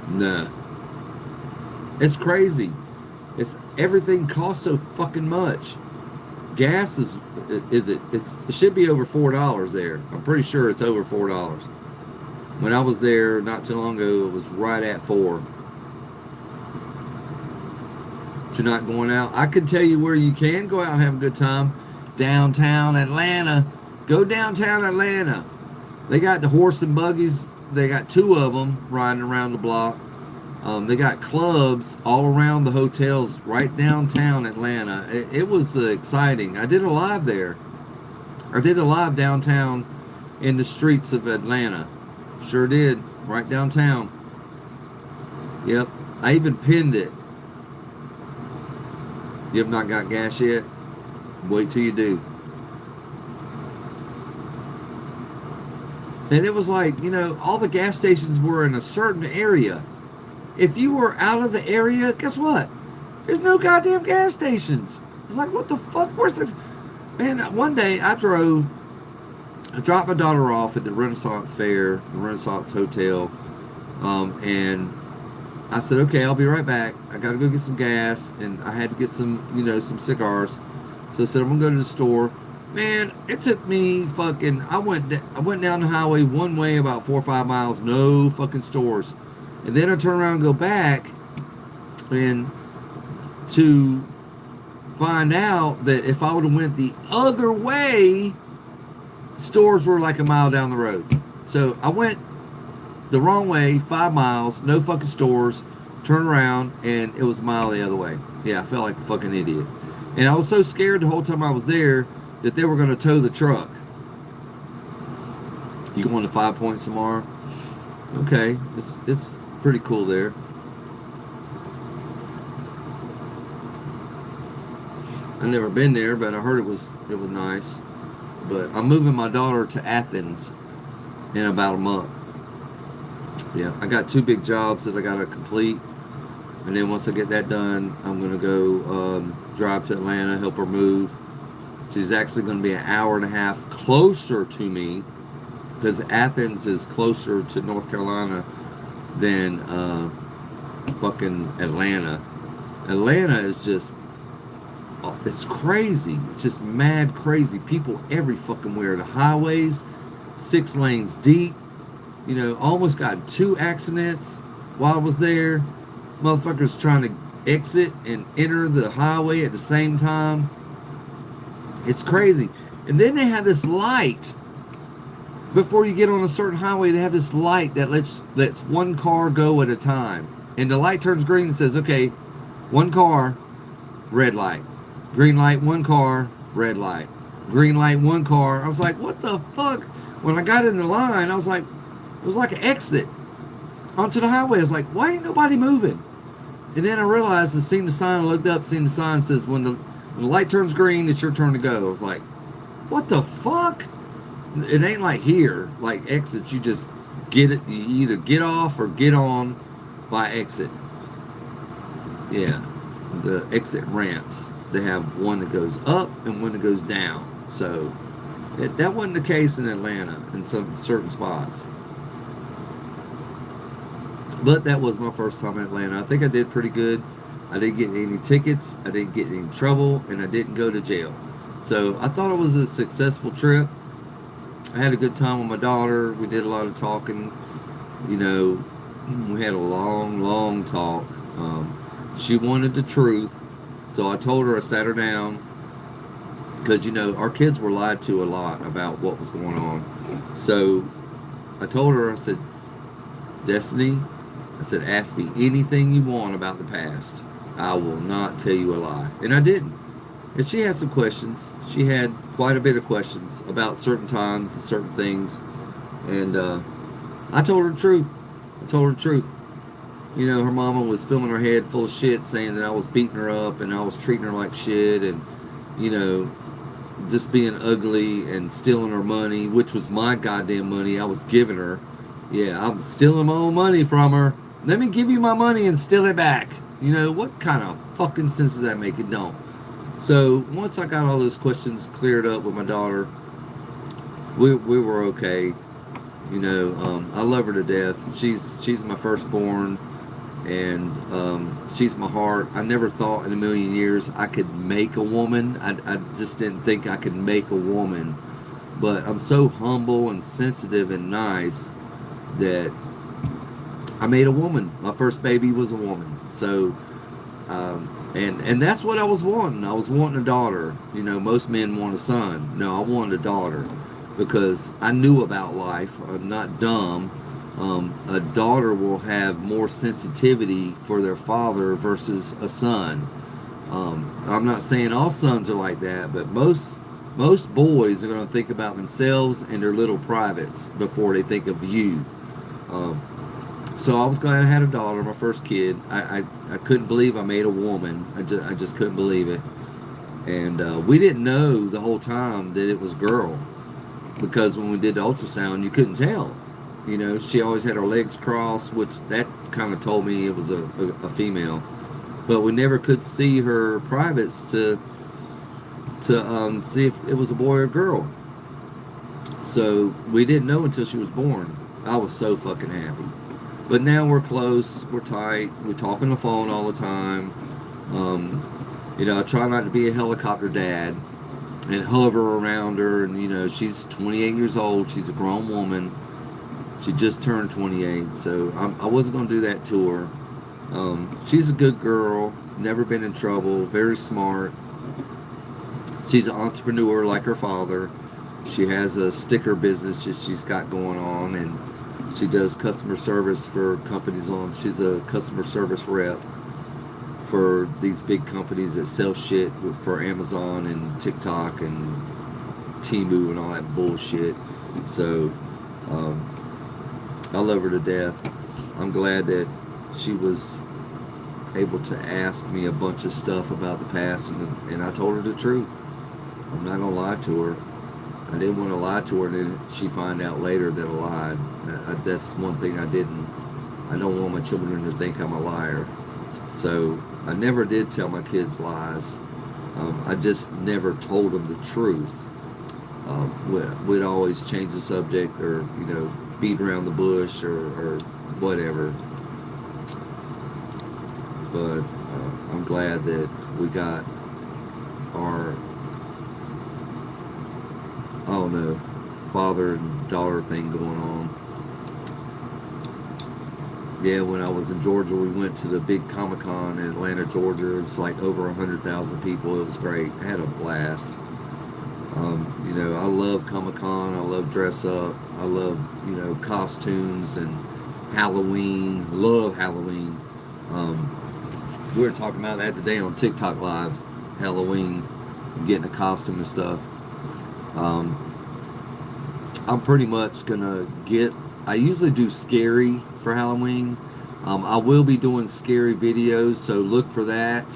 Nah. It's crazy. Everything costs so fucking much. Gas it should be over $4 there. I'm pretty sure it's over $4. When I was there not too long ago, it was right at 4. But you're not going out. I can tell you where you can go out and have a good time. Downtown Atlanta. Go downtown Atlanta. They got the horse and buggies. They got 2 of them riding around the block. They got clubs all around the hotels right downtown Atlanta. It was exciting. I did a live there. I did a live downtown in the streets of Atlanta. Sure did. Right downtown. Yep. I even pinned it. You have not got gas yet? Wait till you do. And it was like, all the gas stations were in a certain area. If you were out of the area, guess what? There's no goddamn gas stations. It's like, what the fuck? Where's it? Man, one day I dropped my daughter off at the Renaissance Fair, the Renaissance Hotel, and I said, okay, I'll be right back. I got to go get some gas, and I had to get some, some cigars. So I said, I'm going to go to the store. Man, it took me fucking, I went down the highway one way about 4 or 5 miles, no fucking stores. And then I turn around and go back, and to find out that if I would have went the other way, stores were like a mile down the road. So I went the wrong way, 5 miles, no fucking stores, turned around, and it was a mile the other way. Yeah, I felt like a fucking idiot. And I was so scared the whole time I was there that they were going to tow the truck. You going to 5 Points tomorrow? Okay, it's pretty cool there. I've never been there, but I heard it was nice. But I'm moving my daughter to Athens in about a month. Yeah, I got 2 big jobs that I got to complete. And then once I get that done, I'm going to go drive to Atlanta, help her move. She's actually going to be an hour and a half closer to me, because Athens is closer to North Carolina than fucking Atlanta. Atlanta is just, it's crazy. It's just mad crazy. People every fucking where. The highways, 6 lanes deep. Almost got 2 accidents while I was there. Motherfuckers trying to exit and enter the highway at the same time. It's crazy. And then they have this light. Before you get on a certain highway, they have this light that lets one car go at a time. And the light turns green and says, okay, 1 car, red light. Green light, 1 car, red light. Green light, 1 car. I was like, what the fuck? When I got in the line, I was like, it was like an exit onto the highway. I was like, why ain't nobody moving? And then I realized, I seen the sign, I looked up, seen the sign says, when the light turns green, it's your turn to go. I was like, what the fuck? It ain't like here, like exits, you just You either get off or get on by exit. Yeah, the exit ramps. They have one that goes up and one that goes down. So that wasn't the case in Atlanta in some certain spots. But that was my first time in Atlanta. I think I did pretty good. I didn't get any tickets. I didn't get any trouble, and I didn't go to jail. So I thought it was a successful trip. I had a good time with my daughter. We did a lot of talking. You know, we had a long, long talk. She wanted the truth, so I told her, I sat her down, because, you know, our kids were lied to a lot about what was going on. So I told her, I said, Destiny, I said, ask me anything you want about the past. I will not tell you a lie. And I didn't. And she had some questions. She had quite a bit of questions about certain times and certain things. And I told her the truth. I told her the truth. You know, her mama was filling her head full of shit, saying that I was beating her up and I was treating her like shit, and, you know, just being ugly and stealing her money, which was my goddamn money I was giving her. Yeah, I'm stealing my own money from her. Let me give you my money and steal it back. You know, what kind of fucking sense does that make? It don't. So once I got all those questions cleared up with my daughter, we were okay. You know, I love her to death. She's my firstborn, and she's my heart. I never thought in a million years I could make a woman. I just didn't think I could make a woman. But I'm so humble and sensitive and nice that I made a woman. My first baby was a woman. So, and that's what I was wanting. I was wanting a daughter. You know, most men want a son. No, I wanted a daughter because I knew about life. I'm not dumb. A daughter will have more sensitivity for their father versus a son. I'm not saying all sons are like that, but most boys are going to think about themselves and their little privates before they think of you. So I was glad I had a daughter, my first kid. I couldn't believe I made a woman. I just couldn't believe it. And we didn't know the whole time that it was a girl, because when we did the ultrasound, you couldn't tell. You know, she always had her legs crossed, which that kind of told me it was a female. But we never could see her privates to see if it was a boy or girl. So we didn't know until she was born. I was so fucking happy. But now we're close, we're tight, we talk on the phone all the time. You know, I try not to be a helicopter dad and hover around her. And, you know, she's 28 years old. She's a grown woman. She just turned 28, so I wasn't going to do that to her. She's a good girl, never been in trouble, very smart. She's an entrepreneur like her father. She has a sticker business that she's got going on, and she does customer service for companies she's a customer service rep for these big companies that sell shit for Amazon and TikTok and Temu and all that bullshit. So, I love her to death. I'm glad that she was able to ask me a bunch of stuff about the past, and I told her the truth. I'm not going to lie to her. I didn't want to lie to her, and then she find out later that I lied. That's one thing I didn't. I don't want my children to think I'm a liar. So I never did tell my kids lies. I just never told them the truth. We'd always change the subject, or, you know, beat around the bush or whatever. But I'm glad that we got our, I don't know, father and daughter thing going on. Yeah, when I was in Georgia, we went to the big Comic-Con in Atlanta, Georgia. It was like over 100,000 people. It was great. I had a blast. You know, I love Comic-Con. I love dress up. I love, you know, costumes and Halloween. Love Halloween. We were talking about that today on TikTok Live. Halloween, getting a costume and stuff. I'm pretty much gonna I usually do scary for Halloween. I will be doing scary videos, so look for that.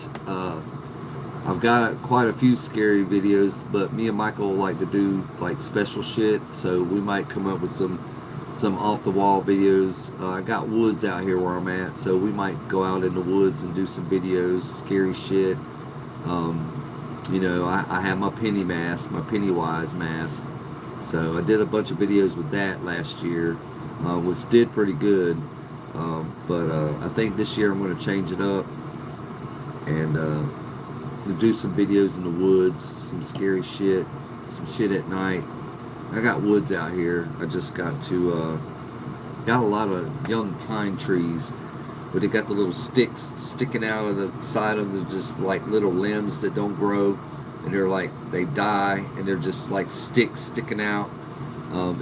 I've got quite a few scary videos, but me and Michael like to do like special shit, so we might come up with some some off the wall videos. I got woods out here where I'm at, so we might go out in the woods and do some videos, scary shit. You know, I have my penny mask, my Pennywise mask. So I did a bunch of videos with that last year, which did pretty good. But I think this year I'm going to change it up and do some videos in the woods, some scary shit, some shit at night. I got woods out here. I just got to got a lot of young pine trees, but they got the little sticks sticking out of the side of the, just like little limbs that don't grow, and they're like, they die, and they're just like sticks sticking out.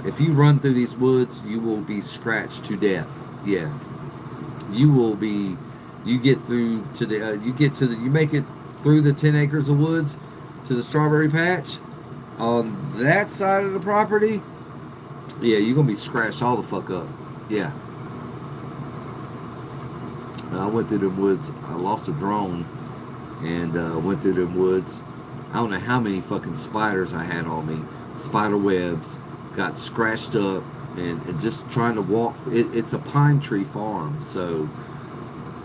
If you run through these woods, you will be scratched to death. Yeah, you will be. You get through to the, you make it through the 10 acres of woods to the strawberry patch. On that side of the property, yeah, you're gonna be scratched all the fuck up. Yeah. I went through the woods. I lost a drone and went through the woods. I don't know how many fucking spiders I had on me. Spider webs. Got scratched up and just trying to walk. It's a pine tree farm, so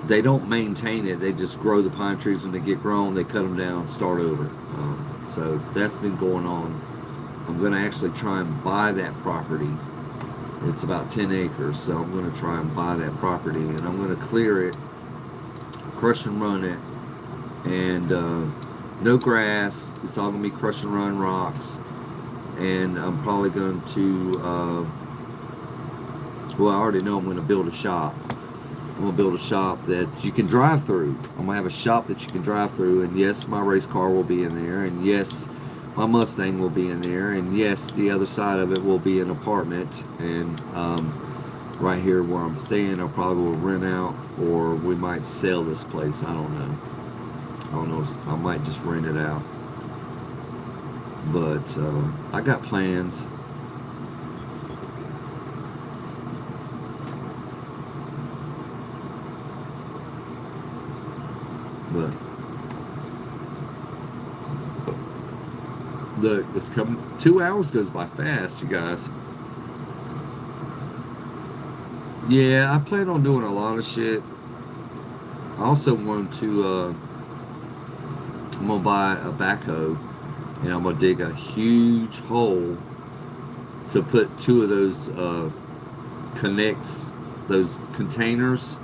they don't maintain it. They just grow the pine trees. When they get grown, they cut them down, start over. So that's been going on. I'm going to actually try and buy that property. It's about 10 acres, so I'm going to try and buy that property, and I'm going to clear it, crush and run it, and no grass. It's all going to be crush and run rocks, and I'm probably going to, well, I already know I'm going to build a shop. I'm going to build a shop that you can drive through. I'm going to have a shop that you can drive through, and yes, my race car will be in there, and yes, my Mustang will be in there, and yes, the other side of it will be an apartment, and right here where I'm staying, I probably will rent out, or we might sell this place. I don't know. I might just rent it out. But I got plans. But look, it's coming. 2 hours goes by fast, you guys. Yeah, I plan on doing a lot of shit. I also want to. I'm gonna buy a backhoe, and I'm gonna dig a huge hole to put 2 of those connects, those containers.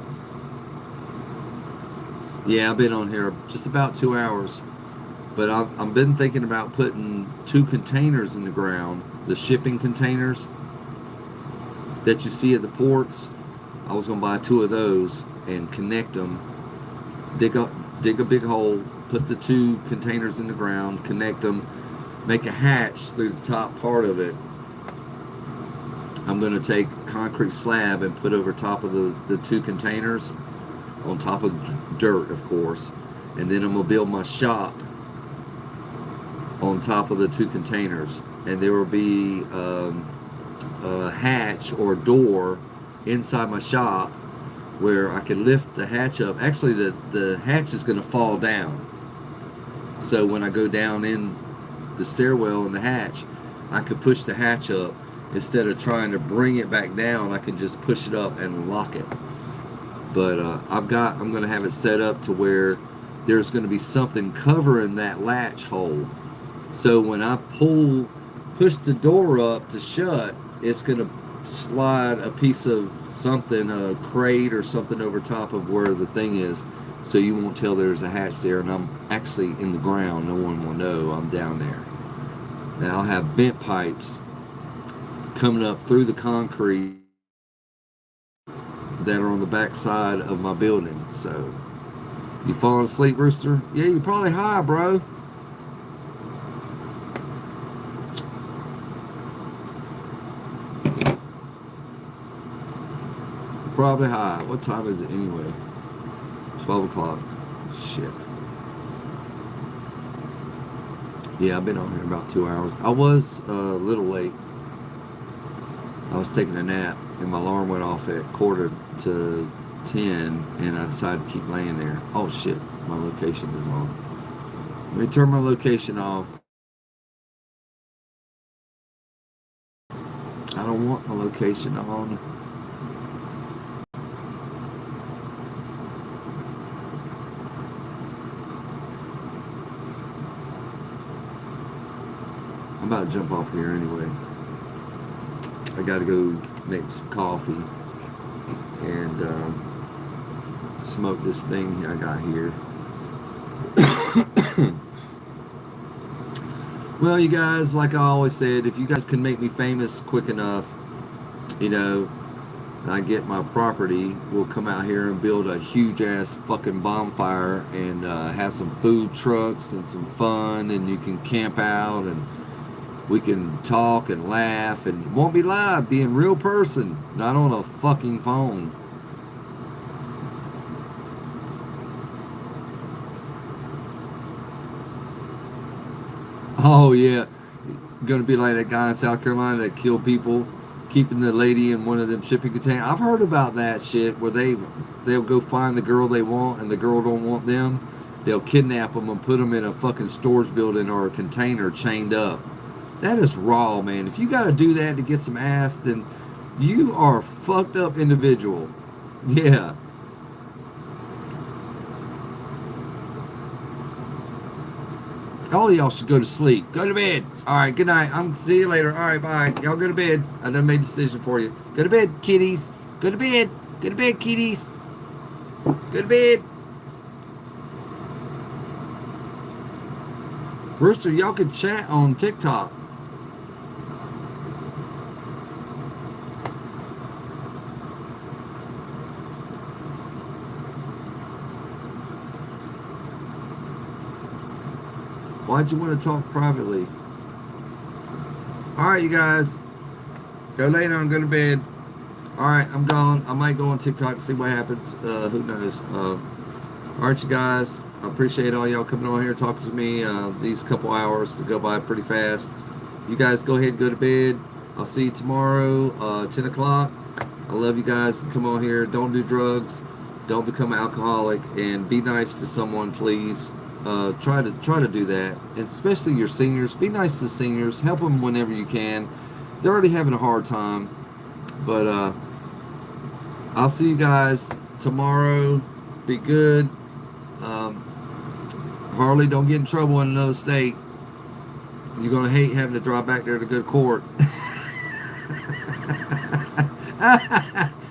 Yeah, I've been on here just about 2 hours, but I've been thinking about putting 2 containers in the ground, the shipping containers that you see at the ports. I was gonna buy 2 of those and connect them, dig a big hole, put the 2 containers in the ground, connect them, make a hatch through the top part of it. I'm gonna take concrete slab and put over top of the 2 containers, on top of dirt, of course, and then I'm gonna build my shop on top of the 2 containers, and there will be a hatch or door inside my shop where I can lift the hatch up. Actually, the hatch is going to fall down, so when I go down in the stairwell in the hatch, I could push the hatch up instead of trying to bring it back down. I can just push it up and lock it. But I'm going to have it set up to where there's going to be something covering that latch hole. So when I push the door up to shut, it's going to slide a piece of something, a crate or something over top of where the thing is. So you won't tell there's a hatch there, and I'm actually in the ground. No one will know I'm down there. And I'll have vent pipes coming up through the concrete that are on the back side of my building. So, you falling asleep, Rooster? Yeah, you're probably high, bro. Probably high. What time is it anyway? 12 o'clock. Shit. Yeah, I've been on here about 2 hours. I was a little late. I was taking a nap, and my alarm went off at 9:45, and I decided to keep laying there. Oh shit, my location is on. Let me turn my location off. don't want my location on. I'm about to jump off here anyway. I gotta go make some coffee and smoke this thing I got here. Well, you guys, like I always said, if you guys can make me famous quick enough, you know, and I get my property, we'll come out here and build a huge ass fucking bonfire and have some food trucks and some fun, and you can camp out and we can talk and laugh, and it won't be live, be in real person, not on a fucking phone. Oh yeah, gonna be like that guy in South Carolina that killed people, keeping the lady in one of them shipping containers. I've heard about that shit where they'll go find the girl they want and the girl don't want them. They'll kidnap them and put them in a fucking storage building or a container chained up. That is raw, man. If you got to do that to get some ass, then you are a fucked up individual. Yeah. All y'all should go to sleep. Go to bed. All right, good night. I'm see you later. All right, bye. Y'all go to bed. I done made a decision for you. Go to bed, kitties. Go to bed. Go to bed, kitties. Go to bed. Rooster, y'all can chat on TikTok. Why'd you want to talk privately? All right, you guys. Go lay down, go to bed. All right, I'm gone. I might go on TikTok, see what happens. Who knows? All right, you guys. I appreciate all y'all coming on here talking to me. These couple hours to go by pretty fast. You guys go ahead and go to bed. I'll see you tomorrow, 10 o'clock. I love you guys. Come on here. Don't do drugs. Don't become an alcoholic. And be nice to someone, please. Try to do that, especially your seniors. Be nice to seniors. Help them whenever you can. They're already having a hard time, but I'll see you guys tomorrow. Be good. Harley, don't get in trouble in another state. You're gonna hate having to drive back there to go to court.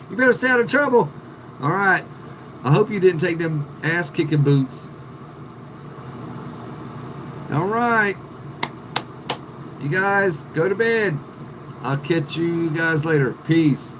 You better stay out of trouble. All right. I hope you didn't take them ass kicking boots. All right. You guys, go to bed. I'll catch you guys later. Peace.